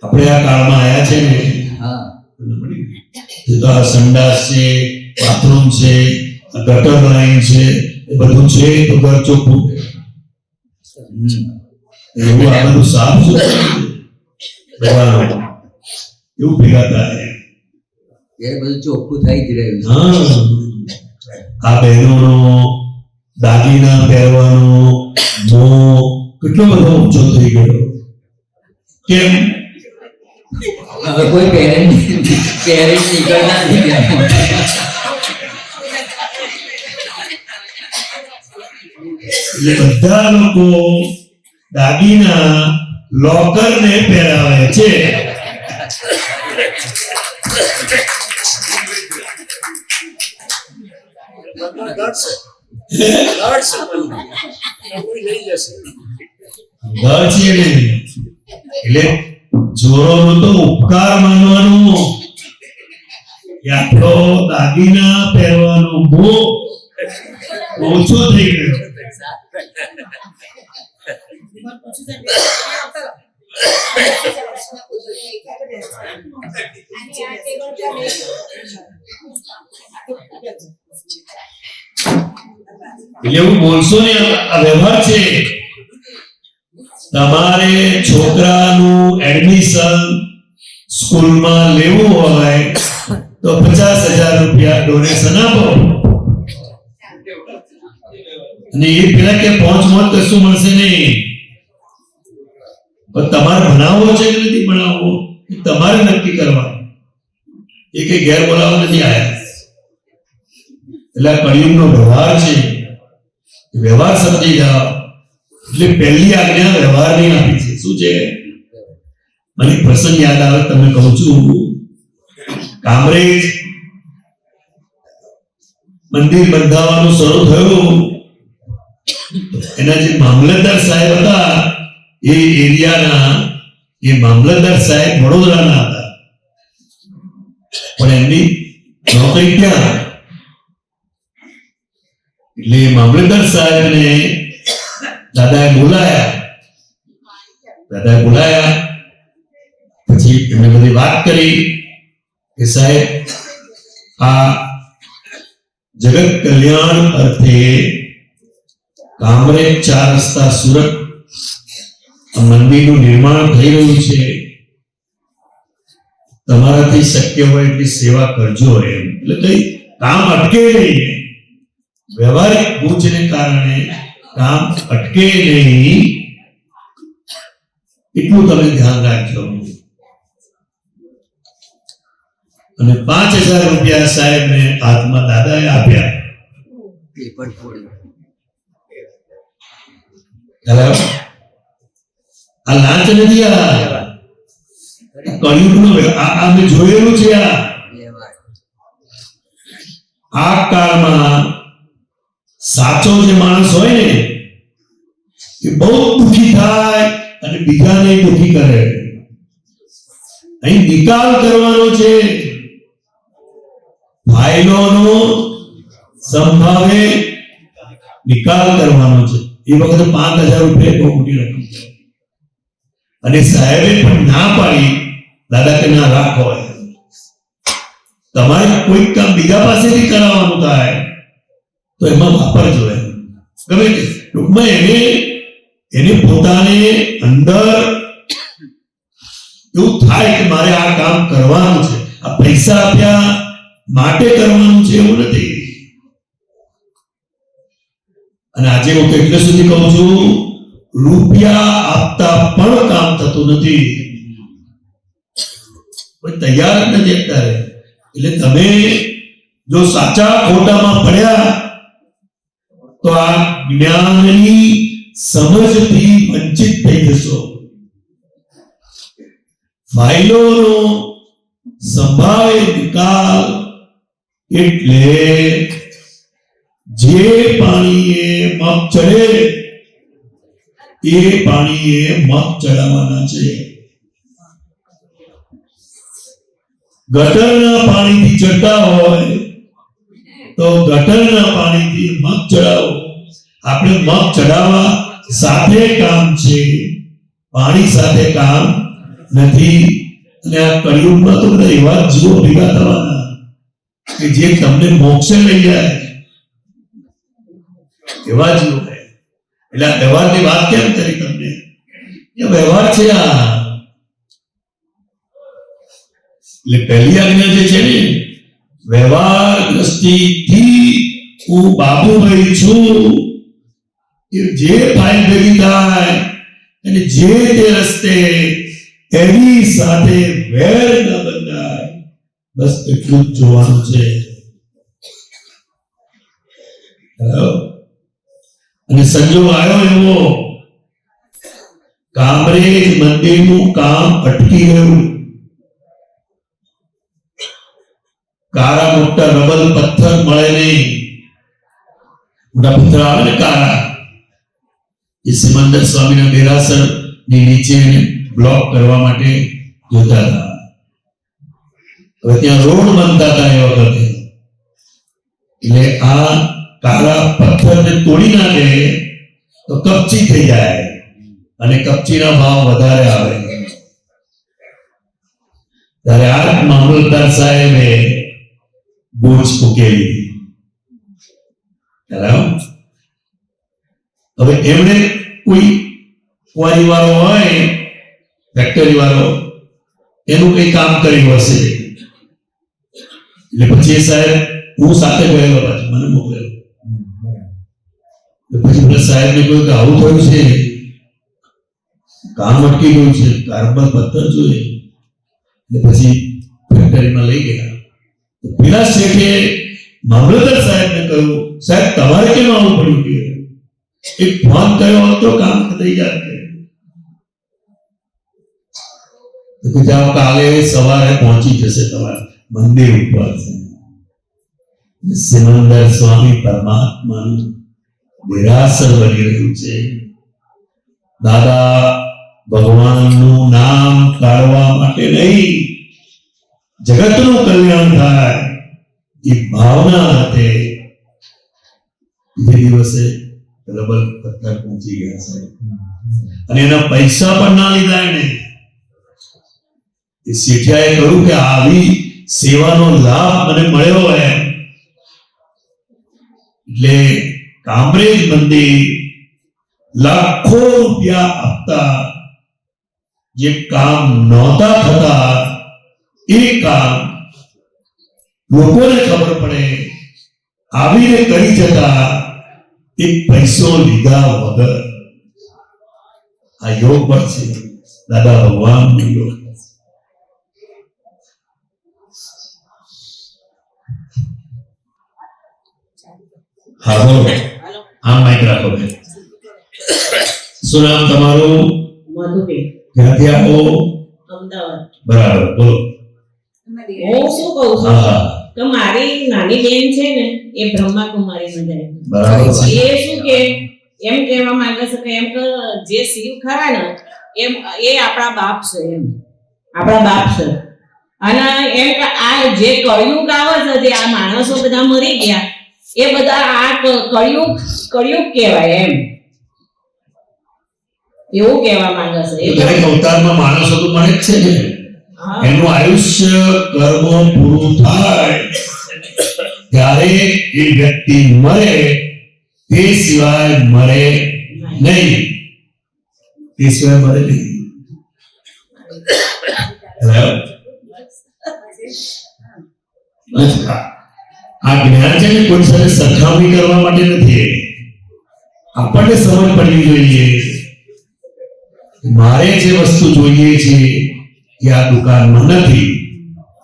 આપણે આ કાળમાં આયા છે ને. હા. એ તો આ સંડાસ છે, બાથરૂમ છે, આ ગટર લાઈન છે, એ બધું છે તો ઘર ચોખ્ખું. એવું આ બધું સાફ સુથરું એવું ભેગા થાય. ત્યારે બધું ચોખ્ખું થઈ જ રહ્યું છે. હા, આ બહેનોનો દાગીના પહેરવાનો મોહ કેટલો બધો ઓછો થઈ ગયો. કેમ? હવે કોઈ પેરેન્ટ નીકળતા નથી ઘરમાં. એટલે બધા લોકો દાગીના લોકર ને પહેરાવે છે. ઘર છે ને. એટલે ચોરોનો તો ઉપકાર માનવાનો, કે આપણો દાગીના પહેરવાનો મોહ ઓછો થઈ ગયો. એટલે એવું બોલશો ને, આ વ્યવહાર છે. તમારે છોકરાનું એડમિશન સ્કૂલમાં લેવું હોય તો 50,000 રૂપિયા ડોનેશન આપો, અને એ પેલા કે પહોંચ કશું મળશે નહીં. પણ તમારે ભણાવવો છે કે નથી ભણાવવો એ તમારે નક્કી કરવાનું. એ કઈ ઘેર બોલાવવા નથી આવ્યા. એટલે આ કળિયુગનો વ્યવહાર છે. વ્યવહાર સમજી જાઓ. એટલે પહેલી આજ્ઞા વ્યવહારની આપી છે. શું છે? મને એક પ્રસંગ યાદ આવે, તમને કહું છું. કામરેજ મંદિર બંધાવવાનું શરૂ થયું. એના જે મામલતદાર સાહેબ હતા એ એરિયાના, એ મામલતદાર સાહેબ વડોદરાના હતા, પણ એમની નોકરી ત્યાં. એટલે મામલતદાર સાહેબને દાદાએ બોલાયા. પછી એમને બધી વાત કરી કે સાહેબ, આ જગત કલ્યાણ અર્થે કામરેજ 4 રસ્તા સુરત મંદિરનું નિર્માણ થઈ રહ્યું છે, તમારાથી શક્ય હોય એટલી સેવા કરજો એમ. એટલે કઈ કામ અટકે નહીં, વ્યવહારિક ભૂજને કારણે કામ અટકે નહીં, એટલું તમે ધ્યાન રાખજો. અને 5000 રૂપિયા સાહેબને હાથમાં દાદાએ આપ્યા. પેપર ફોડ્યું. હેલો, આ લાંચ નથી, આ કળિયુગનો આ મેં જોયેલું છે. વ્યવહાર. આ કાળમાં સાચો જે માણસ હોય ને એ બહુ દુઃખી થાય અને બીજાને દુઃખી કરે. અહીં નિકાલ કરવાનો છે, ફાઇલોનો સંભાવે નિકાલ કરવાનો છે. એ વખતે 5000 રૂપિયા બહુ મોટી રકમ છે. અને સાહેબે પણ ના પાડી, દાદા કે ના રાખો, તમારે કોઈ કામ બીજા પાસેથી કરાવવાનું થાય તો એમાં વાપરજો એમ. ગમે તે ટૂંકમાં એને પોતાને અંદર એવું થાય કે મારે આ કામ કરવાનું છે, આ પૈસા આપ્યા માટે કરવાનું છે એવું નથી. અને આજે હું તો એટલે સુધી કહું છું, રૂપિયા આપતા પણ કામ થતું નથી, કોઈ તૈયાર જ નથી અત્યારે. એટલે તમે જો સાચા ખોટામાં પડ્યા તો આ જ્ઞાનની સમજથી વંચિત થઈ જશો. ફાઇલોનો સંભાવે નિકાલ એટલે જે પાણીએ મગ ચડે એ પાણીએ મગ ચડાવવાના છે. ગટરના પાણીથી ચડતા હોય તો ગટરના પાણીથી મગ ચડાવો. આપણે મગ ચડાવવા સાથે કામ છે, પાણી સાથે કામ નથી. અને આ કળિયુગમાં તો બધા એવા જીવો ભેગા થવાના કે જે તમને મોક્ષે લઈ જાય, એવા જીવો. એટલે આ વ્યવહારની વાત કેમ કરી તમને? એ વ્યવહાર છે આ. એટલે પહેલી આજ્ઞા જે છે ને, વ્યવહાર દ્રષ્ટિથી હું બાબુભાઈ છું, એ જે ફાઇલ ભેગી થાય અને જે તે રસ્તે એની સાથે વેર ન બંધાય, બસ એટલું જ જોવાનું છે. અને સંજોગ આવ્યો એવો, કામરેજ મંદિરનું કામ અટકી ગયું. કાળા મોટા રબલ પથ્થર મળે નહીં, મોટા પથ્થર આવે ને કાળા, એ સિમંદર સ્વામીના દેરાસર ની નીચે બ્લોક કરવા માટે જોતા હતા. હવે ત્યાં રોડ બનતા હતા એ વખતે. એટલે આ કાળા પથ્થરને તોડી નાખે તો કપચી થઈ જાય અને કપચીના ભાવ વધારે આવે. ત્યારે આ મામલતદાર સાહેબે બોજ ઉકેલી. હવે એમણે કોઈ ક્વારી વાળો હોય, ફેક્ટરી વાળો, એનું કઈ કામ કર્યું હશે. એટલે પછી એ સાહેબ, હું સાથે ગયેલો, પાછું મને મોકલેલો. પછી પેલા સાહેબને કહ્યું કે આવું થયું છે, કામ અટકી ગયું છે, કાર્બન પથ્થર જોઈએ. એટલે પછી ફેક્ટરીમાં લઈ ગયા. પેલા શેઠે મામલતદાર સાહેબને કહ્યું, સાહેબ તમારે કેમ આવું પડ્યું? એક ફોન કર્યો હોત તો કામ થઈ જાય. તો જાઓ કાલે સવારે પહોંચી જશે તમારા મંદિર ઉપર. સિમંદર સ્વામી પરમાત્માનું દેરાસર બની રહ્યું છે. દાદા ભગવાનનું નામ કાઢવા માટે નહીં, જગતનું કલ્યાણ થાય એ ભાવના hatte જે દિવસે રબર પથ્થર પહોંચી ગયા સાહેબ, અને એના પૈસા પણ ના લીધા એને. એ શેઠિયાએ કહ્યું કે આવી સેવાનો લાભ મને મળ્યો હોય એટલે કામરેજ મંદિર લાખો રૂપિયા આપતા જે કામ નહોતા થતા એ કામ લોકોને ખબર પડે આવીને કરી જતા એક પૈસો લીધા વગર. આ યોગ પણ છે, દાદા ભગવાનનો યોગ. હા બોલો, આમ માઇક રાખો. શું નામ તમારું? મધુબેન, ક્યાંથી આવો? અમદાવાદ. બરાબર, બોલો. હું શું કહું છું હા કે મારી નાની બેન છે ને એ બ્રહ્માકુમારીમાં જાય. બરાબર છે. એ શું કે એમ કહેવા માંગે છે કે એમ કે જે શિવ ખરા ને એમ એ આપણા બાપ છે, એમ આપણા બાપ છે. અને એમ કે આ જે કળિયુગ આવે છે, જે આ માણસો બધા મરી ગયા એ બધા આ કળિયુગ કહેવાય, એમ એવું કહેવા માંગે છે. તો દરેક અવતારમાં માણસો તો મળે જ છે ને. હા. એનું આયુષ્ય કર્મ પૂરું થાય ત્યારે એ વ્યક્તિ મરે, તે સિવાય મરે નહીં. તે સિવાય મરે નહીં. બરાબર? બસ આ જ્ઞાન છે ને કોઈ સાથે સરખામણી કરવા માટે નથી. આપણને સમજ પડવી જોઈએ મારે જે વસ્તુ જોઈએ છે એ આ દુકાનમાં નથી,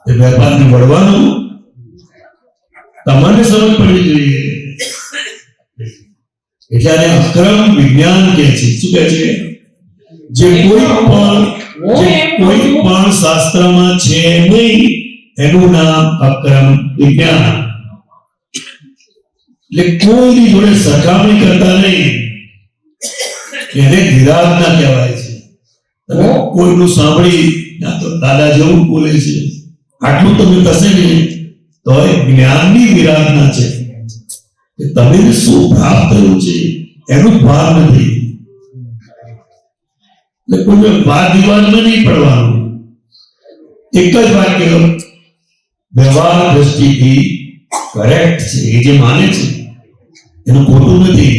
એ વેપારને વળવાનું તમને સમજ પડવી જોઈએ. એટલે આને અક્રમ વિજ્ઞાન કહે છે. શું કહે છે? જે કોઈ પણ શાસ્ત્રમાં છે નહીં એનું નામ અક્રમ વિજ્ઞાન. એટલે કોઈની જોડે સરખામણી કરતા નહીં, એને વિરાધના કહેવાય છે. તમે કોઈનું સાંભળી ના તો દાદા જેવું બોલે છે આટલું તમે કશે નહીં તો એ જ્ઞાનની વિરાધના છે કે તમે શું પ્રાપ્ત થયું છે એનું ભાન નથી. એટલે કોઈ વાદ વિવાદમાં નહીં પડવાનું. એક જ વાક્ય વ્યવહાર દ્રષ્ટિથી કરેક્ટ છે, એ જે માને છે એનું ખોટું નથી.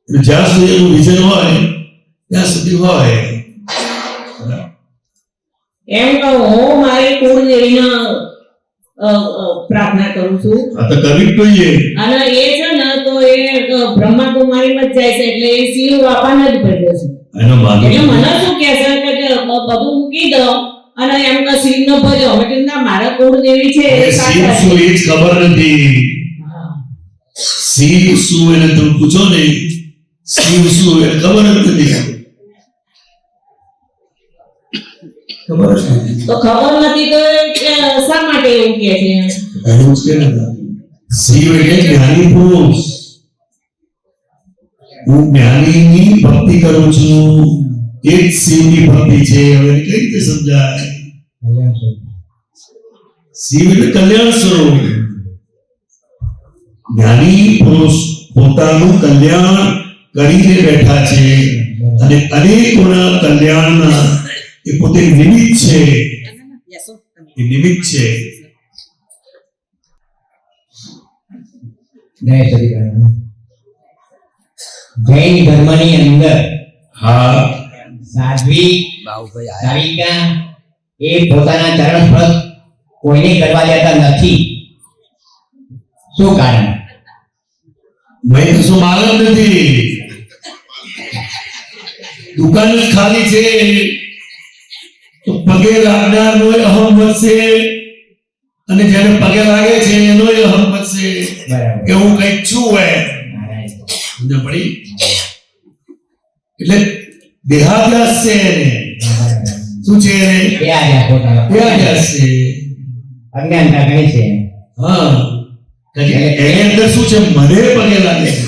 જ્યાં સુધી એનું વિઝન હોય ત્યાં સુધી હોય. એમ કહો હું મારી કુળદેવીને પ્રાર્થના કરું છું. આ તો કરવી જ જોઈએ. અને એ છે ને તો એ બ્રહ્માકુમારીમાં જ જાય છે, એટલે એ શિવ બાપાને જ ભજે છે. એનો માનો એટલે મને શું કહે છે કે બધું મૂકી દો અને એમ કે શિવનો ભજો. અમે કીધું ના, મારા કુળદેવી છે એ શિવ સાચા શું છે. એ જ ખબર નથી. હા. શિવ શું એને તમે પૂછો ને, શિવ શું એને ખબર જ નથી. ખબર જ નથી. તો ખબર નથી તો શા માટે એવું કહે છે? એનું જ કે ને, શિવ એટલે જ્ઞાની પુરુષ. હું જ્ઞાનીની ભક્તિ કરું છું, એ જ શિવની ભક્તિ છે. હવે એને કઈ રીતે સમજાય? શિવ એટલે કલ્યાણ સ્વરૂપ. જ્ઞાની પુરુષ પોતાનું કલ્યાણ કરીને બેઠા છે અને અનેકોના કલ્યાણના એ પોતે નિમિત્ત છે. એ નિમિત્ત છે. જય સચિદાનંદ. જૈન ધર્મની અંદર હા સાધ્વી બાહુભાઈ આયા. સારિકા એ પોતાના ચરણ સ્પર્શ કોઈને કરવા દેતા નથી. શું કારણ? મેં કશું માલમ નથી. દુકાન જ ખાલી છે તો પગે લાગનારનો અહમ વધશે અને જેને પગે લાગે છે એનો અહમ વધશે બરાબર. કે હું કઈક છું. નારાયણ. સમજ પડી? એટલે દેહાદ્યાસ છે એને. શું છે એને? એ આયા પોતાનો દેહાદ્યાસ છે. અજ્ઞાનતા ઘણી છે. હા, કારણ કે એની અંદર શું છે? મને પગે લાગે છે.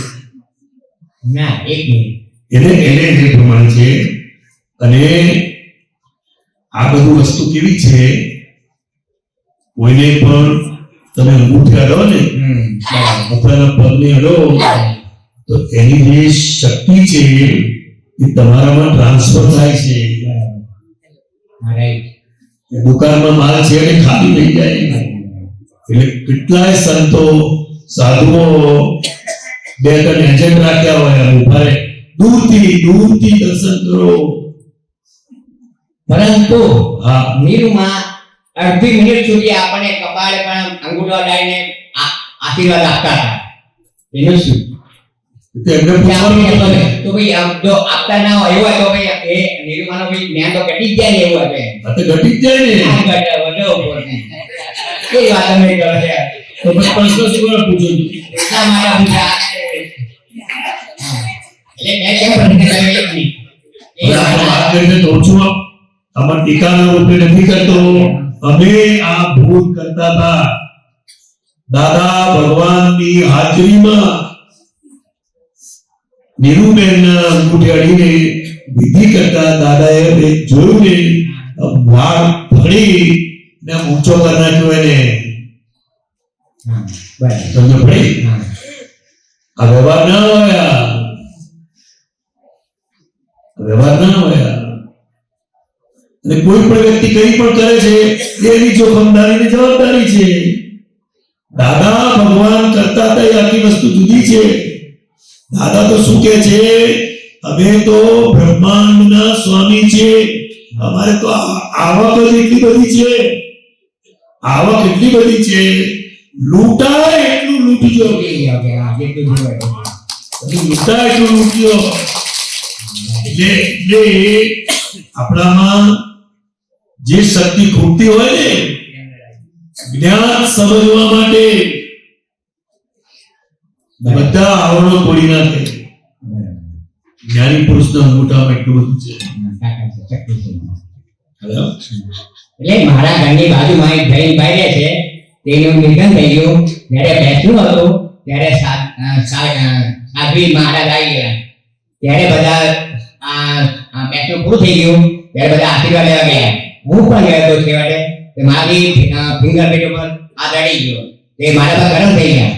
ના એક મિનિટ એને જે પ્રમાણે છે. અને આ બધું વસ્તુ કેવી છે? કોઈને પણ તમે અંગૂઠે અડો ને અથવા પગને અડો તો એની જે શક્તિ છે એ તમારામાં ટ્રાન્સફર થાય છે. રાઈટ દુકાનમાં માલ છે અને ખાલી થઈ જાય. એટલે કેટલાય સંતો સાધુઓ બે ત્રણ એજન્ટ રાખ્યા હોય ઉભા રહે, દૂરથી દર્શન કરો. પરંતુ હા, નીરુમાં અડધી મિનિટ સુધી આપણને કપાળે પણ અંગૂઠો અડાડીને આશીર્વાદ આપતા હતા. એનું શું? તો એમને પૂછવાનું આપણે હતું ને. તો ભાઈ આમ જો આપતા ના હોય એવું હોય તો ભાઈ એ નીરુમાનો ભાઈ જ્ઞાન તો ઘટી જ જાય ને એવું હતું. આ તો ઘટી જ જાય ને. આમ ઘટે વધે ઉપર ને. એ વાત અમે કરો છે. તો પછી પ્રશ્ન શું કરવા પૂછો છો? એટલા માટે પૂછ્યા. એટલે મેં કેમ પ્રશ્ન કર્યો એક નહીં. હવે આપણે વાત કરીને તો છું આમાં ટીકાના રૂપે નથી કરતો. અમે આ ભૂલ કરતા હતા દાદા ભગવાનની હાજરીમાં નીરુબેનના અંગૂઠે અડીને વિધિ કરતા દાદાએ જોયું ને વાળ ફળી ને ઊંચો કરી નાખ્યો એને. બરાબર. સમજ પડી? હા. આ વ્યવહાર ના હોય. વ્યવહાર ના હોય. અને કોઈ પણ વ્યક્તિ કઈ પણ કરે છે એની જોખમદારીની જવાબદારી છે. દાદા ભગવાન કરતા હતા એ આખી વસ્તુ જુદી છે. દાદા તો શું કે છે? અમે તો બ્રહ્માંડના સ્વામી છે. અમારે તો આવક જ એટલી બધી છે. આવક એટલી બધી છે, લૂંટાય એટલું લૂંટજો. લૂંટાય એટલું લૂંટજો. એટલે આપણામાં જે શક્તિ ખૂટતી હોય ને જ્ઞાન સમજવા માટે બધા આવરણો તોડી નાખે. જ્ઞાની પુરુષના અંગૂઠામાં એટલું બધું છે. હવે એટલે મારા ઘરની બાજુમાં એક જૈન ભાઈ રહે છે. તેનું નિધન થઈ ગયું. જ્યારે બેસવું હતું ત્યારે સાધ્વી મહારાજ આવી ગયા. ત્યારે બધા બેસવું પૂરું થઈ ગયું ત્યારે બધા આશીર્વાદ લેવા ગયા. હું પણ ગયો હતો છેવટે. તે મારી ફિંગરપ્રિન્ટ ઉપર હાથ અડી ગયો. તે મારા પર ગરમ થઈ ગયા.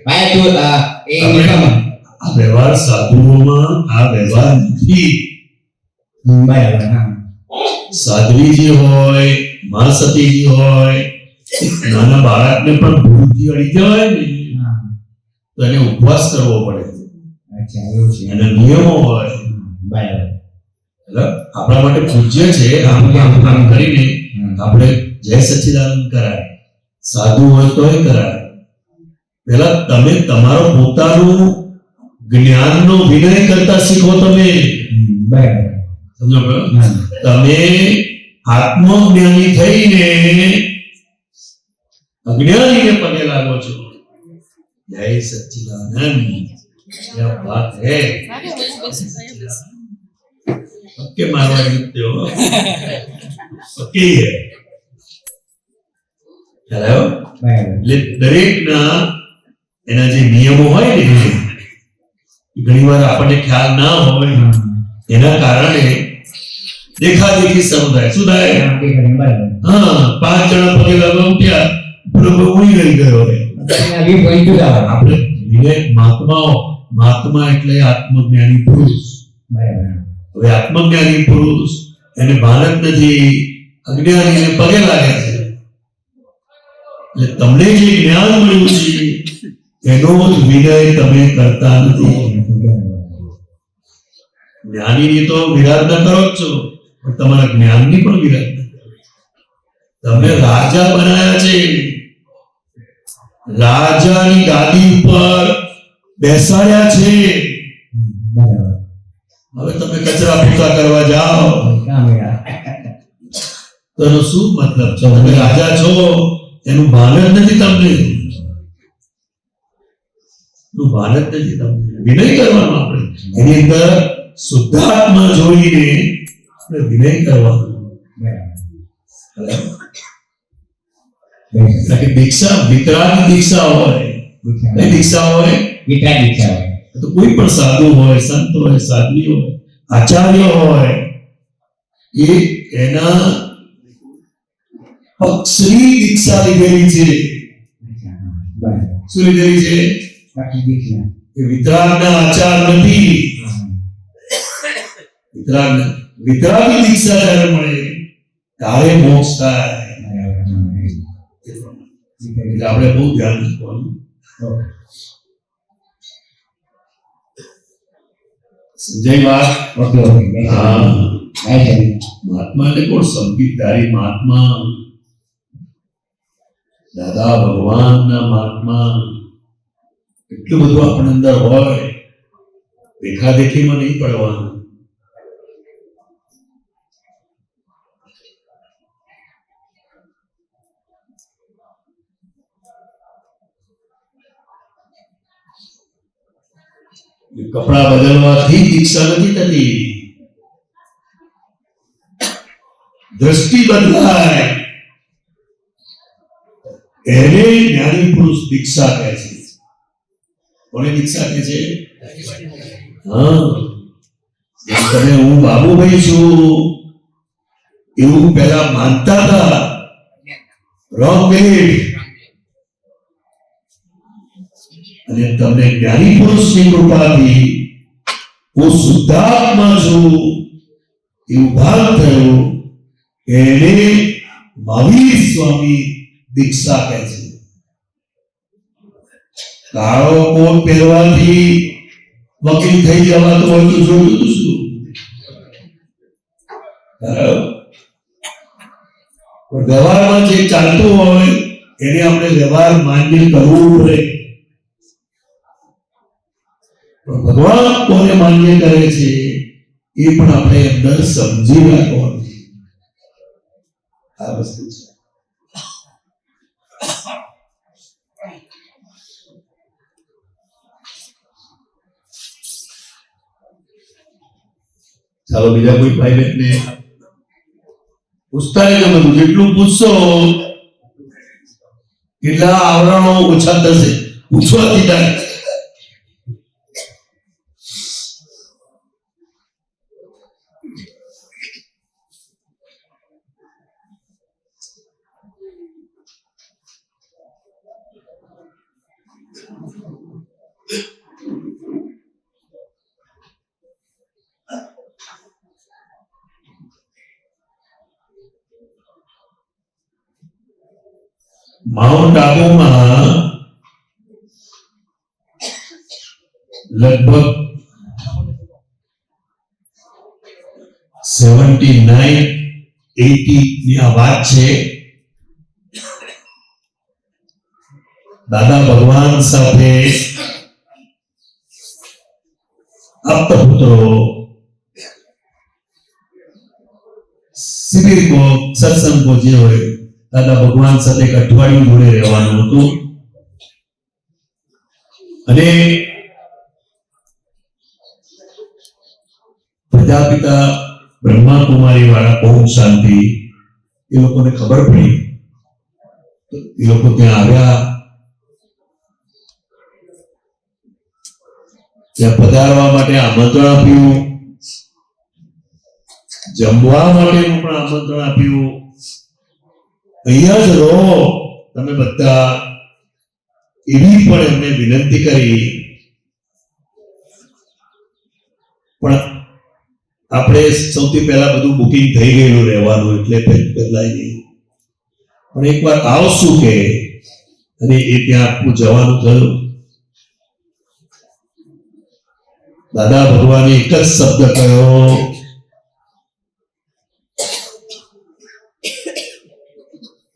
ભાઈ તું એ નિયમ આ વ્યવહાર સાધુઓમાં આ વ્યવહાર નથી. બરાબર. હા સાધ્વીજી હોય, મા સતીજી હોય, નાના બાળકને પણ ભૂલથી અડી જવાય ને તો એને ઉપવાસ કરવો પડે. અચ્છા એવું છે. એના નિયમો હોય. બરાબર. એટલે આપણા માટે પૂજ્ય છે. આમ કરીને આપણે જય સચ્ચિદાનંદ કરાય. સાધુ હોય તોય કરાય. પહેલા તમે તમારો પોતાનું જ્ઞાનનો વિનય કરતા શીખો. તમે બરાબર. સમજો? તમે આત્મજ્ઞાની થઈને અજ્ઞાનીને પગે લાગો છો. જય સચ્ચિદાનંદ. क्या बात है. पक्के मारवाड़ी लगते हो. पक्के ही है. હેલો. એટલે દરેકના એના જે નિયમો હોય ને ઘણીવાર આપણને ખ્યાલ ના હોય એના કારણે દેખાદેખી શરૂ થાય. શું થાય? હા, 5 જણા પગે લાગવા ઉઠ્યા, બરોબર ઉડી ગઈ ગયો. આપણે વિવેક મહાત્મા એટલે આત્મજ્ઞાની પુરુષ. હવે આત્મજ્ઞાની પુરુષ એને ભાન જ નથી, અજ્ઞાનીને પગે લાગે છે. એટલે તમને જે જ્ઞાન મળ્યું છે એનો જ વિનય તમે કરતા નથી. જ્ઞાનીની તો વિરાધના કરો જ છો, પણ તમારા જ્ઞાનની પણ વિરાધના કરો. તમને રાજા બનાયા છે, રાજાની ગાદી ઉપર બેસાડ્યા છે. હવે તમે કચરા પોતા કરવા જાઓ તો એનો શું મતલબ છે? તમે રાજા છો એનું ભાન જ નથી તમને. નું ભાન જ નથી તમને. વિનય કરવાનો આપણે એની અંદર શુદ્ધાત્મા જોઈને આપણે વિનય કરવાનો. એટલે કે દીક્ષા વિતરાગી દીક્ષા હોય, કઈ દીક્ષા હોય? વિતરાગ દીક્ષા હોય. તો કોઈ પણ સાધુ હોય, સંત હોય, સાધ્વી હોય, આચાર્ય હોય, એ એના પક્ષની દીક્ષા લીધેલી છે. બરાબર. શું લીધેલી છે? બાકી દીક્ષા. એ વિતરાગના આચાર નથી. વિતરાગી દીક્ષા જ્યારે મળે ત્યારે મોક્ષ થાય. એટલે આપણે બહુ ધ્યાન રાખવાનું. સંજય વાત. ઓકે. હા, આઈ મહાત્માને કોણ? સંગીતધારી મહાત્મા, દાદા ભગવાનના મહાત્મા. એટલું બધું આપણા અંદર હોય, દેખાદેખીમાં નહીં પડવાનું. કપડા બદલવાથી દીક્ષા નથી થતી. દ્રષ્ટિ બદલાય એને જ્ઞાની પુરુષ દીક્ષા કહે છે. કોને દીક્ષા કહે છે? હા, જેમ તમે હું બાબુભાઈ છું એવું પહેલા માનતા હતા. Wrong belief. અને તમને જ્ઞાની પુરુષની કૃપાથી હું શુદ્ધાત્મા છું એવું ભાન થયું. એને મહાવીર સ્વામી દીક્ષા કહે છે. કાળો કોટ પહેરવાથી વકીલ થઈ જવાતું હોય તો જોયું તું શું? પણ વ્યવહારમાં જે ચાલતું હોય એને આપણે વ્યવહાર માન્ય કરવું પડે. પણ ભગવાન કોને માન્ય કરે છે એ પણ આપણે અંદર સમજી રાખવાનું. આ વસ્તુ છે. ચાલો બીજા કોઈ ભાઈ બહેનને પૂછતા રહેજો. બધું જેટલું પૂછશો એટલા આવરણો ઓછા થશે. પૂછવાથી થાય. માઉન્ટ આબુમાં લગભગ 79-80 ની આ વાત છે. દાદા ભગવાન સાથે આપતપુત્રો શિબિર કો સત્સંગ કો જે હોય દાદા ભગવાન સાથે એક અઠવાડિયું જોડે રહેવાનું હતું. અને પ્રજાપિતા બ્રહ્મા કુમારી વાળા ઓમ શાંતિ એ લોકોને ખબર પડી. એ લોકો ત્યાં આવ્યા. ત્યાં પધારવા માટે આમંત્રણ આપ્યું, જમવા માટેનું પણ આમંત્રણ આપ્યું. અહીંયા જ રહો તમે બધા એવી પણ એમને વિનંતી કરી. પણ આપણે સૌથી પહેલા બધું બુકિંગ થઈ ગયેલું રહેવાનું એટલે બદલાય નહીં. પણ એકવાર આવશું કે અને એ ત્યાં આખું જવાનું થયું. દાદા ભગવાને એક જ શબ્દ કહ્યો,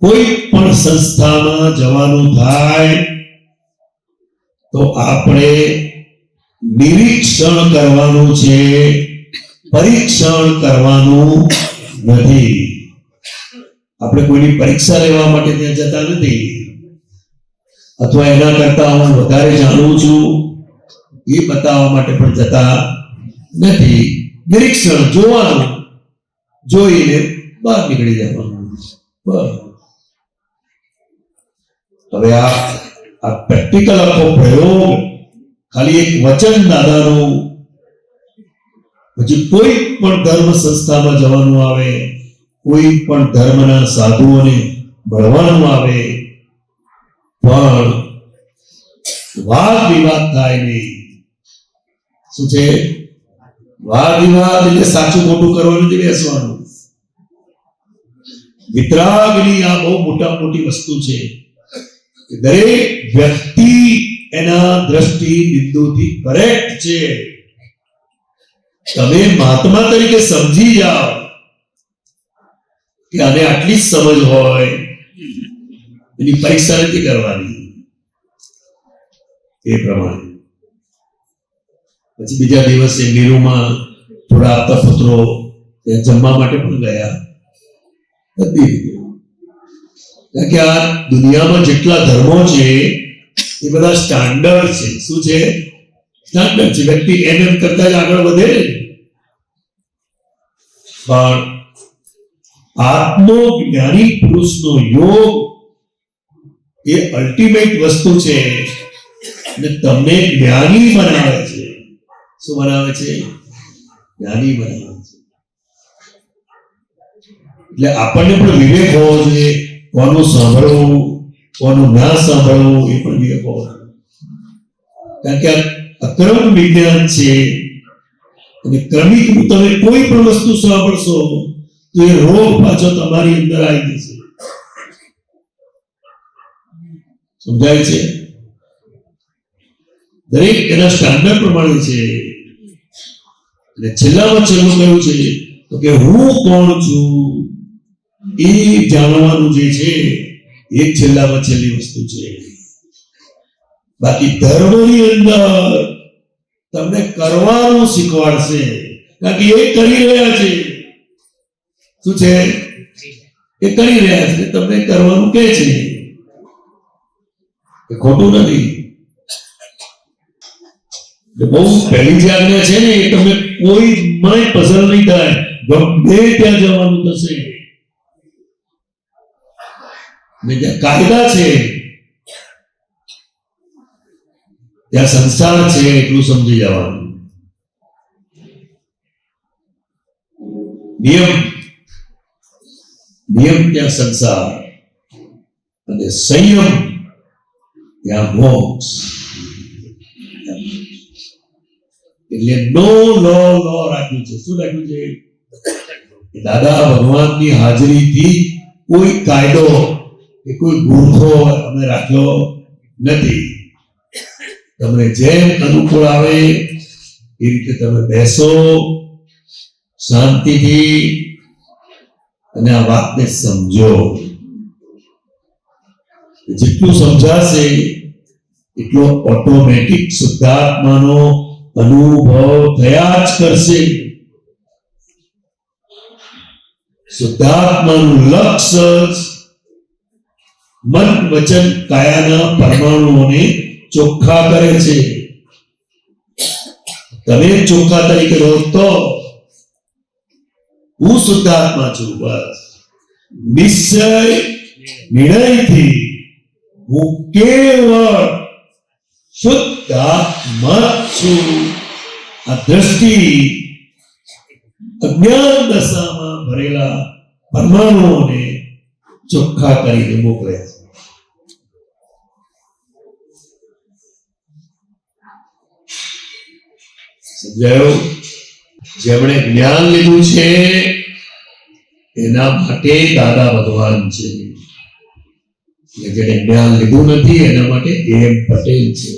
કોઈ પણ સંસ્થામાં જવાનું થાય તો આપણે નિરીક્ષણ કરવાનું છે, પરીક્ષણ કરવાનું નથી. આપણે કોઈની પરીક્ષા લેવા માટે ત્યાં જતા નથી. અથવા એના કરતા હું વધારે જાણું છું એ બતાવવા માટે પણ જતા નથી. નિરીક્ષણ જોવાનું, જોઈને બહાર નીકળી જવાનું. બસ. હવે આ પ્રેક્ટિકલ આખો પ્રયોગ ખાલી એક વચન દાદાનું. પછી કોઈ પણ ધર્મ સંસ્થામાં જવાનું આવે, કોઈ પણ ધર્મના સાધુઓને મળવાનું આવે, પણ વાદ વિવાદ થાય નહીં. શું છે? વાદ વિવાદ એટલે સાચું મોટું કરવાનું નથી બેસવાનું. વિતરાગની આ બહુ મોટી વસ્તુ છે. દરેક વ્યક્તિ એના દ્રષ્ટિ બિંદુથી કરેક્ટ છે. તમે મહાત્મા તરીકે સમજી જાઓ કે આને આટલી જ સમજ હોય, એની પરીક્ષા નથી કરવાની. એ પ્રમાણે પછી બીજા દિવસે મીરુમાં થોડા આપતા પુત્રો જમવા માટે પણ ગયા. બધી કારણ કે આ દુનિયામાં જેટલા ધર્મો છે એ બધા સ્ટાન્ડર્ડ છે. શું છે? સ્ટાન્ડર્ડ છે. વ્યક્તિ એમ કરતા જ આગળ વધે ને. પણ આત્મજ્ઞાની પુરુષનો યોગ એ અલ્ટિમેટ વસ્તુ છે અને તમને જ્ઞાની બનાવે છે. શું બનાવે છે? જ્ઞાની બનાવે છે. એટલે આપણને પણ વિવેક હોવો જોઈએ. કોનું સાંભળવું, કોનું ના સાંભળવું, એ પણ વિવેક હોવો જોઈએ. કારણ કે આ અક્રમ વિજ્ઞાન છે અને ક્રમિક તમે કોઈ પણ વસ્તુ સાંભળશો તો એ રોગ પાછો તમારી અંદર આવી જશે. સમજાય છે? દરેક એના સ્ટાન્ડર્ડ પ્રમાણે છે. અને છેલ્લામાં છેલ્લું કયું છે તો કે હું કોણ છું એ જાણવાનું જે છે એ છેલ્લામાં છેલ્લી વસ્તુ છે. બાકી ધર્મની અંદર તમને કરવાનું શીખવાડશે, કારણ કે એ કરી રહ્યા છે. શું છે? એ કરી રહ્યા છે. તમને કરવાનું કે છે, એ ખોટું નથી. બહુ પહેલી જે આજ્ઞા છે ને એ તમને કોઈ મને પસંદ નહીં થાય, ગમે ત્યાં જવાનું થશે. ને જ્યાં કાયદા છે ત્યાં સંસાર છે એટલું સમજી જવાનું. નિયમ ત્યાં સંસાર અને સંયમ ત્યાં મોક્ષ. એટલે નો લો રાખ્યું છે. શું રાખ્યું છે? દાદા ભગવાનની હાજરીથી કોઈ કાયદો કે કોઈ ગુરખો અમે રાખ્યો નથી. તમને જેમ અનુકૂળ આવે એ રીતે તમે બેસો શાંતિથી અને આ વાતને સમજો. જેટલું સમજાશે એટલો ઓટોમેટિક શુદ્ધાત્માનો અનુભવ થયા જ કરશે. શુદ્ધાત્માનું લક્ષ્ય મન વચન કાયાના પરમાણુઓને ચોખ્ખા કરે છે. તમે ચોખ્ખા તરીકે રહો તો હું શુદ્ધાત્મા છું. બસ નિશ્ચય નિર્ણયથી હું કેવળ શુદ્ધાત્મા છું. આ દ્રષ્ટિ અજ્ઞાન દશામાં ભરેલા પરમાણુઓને ચોખ્ખા કરીને મોકલે છે. સમજાયું? જેમણે જ્ઞાન લીધું છે એના માટે દાદા ભગવાન છે. જેને જ્ઞાન લીધું નથી એના માટે એમ પટેલ છે.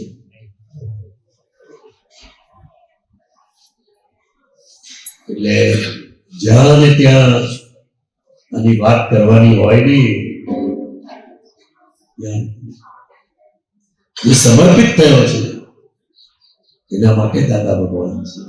એટલે જ્યાં ને ત્યાં આની વાત કરવાની હોય નહીં. જે સમર્પિત થયો છે એના માટે દાદા ભગવાન છે.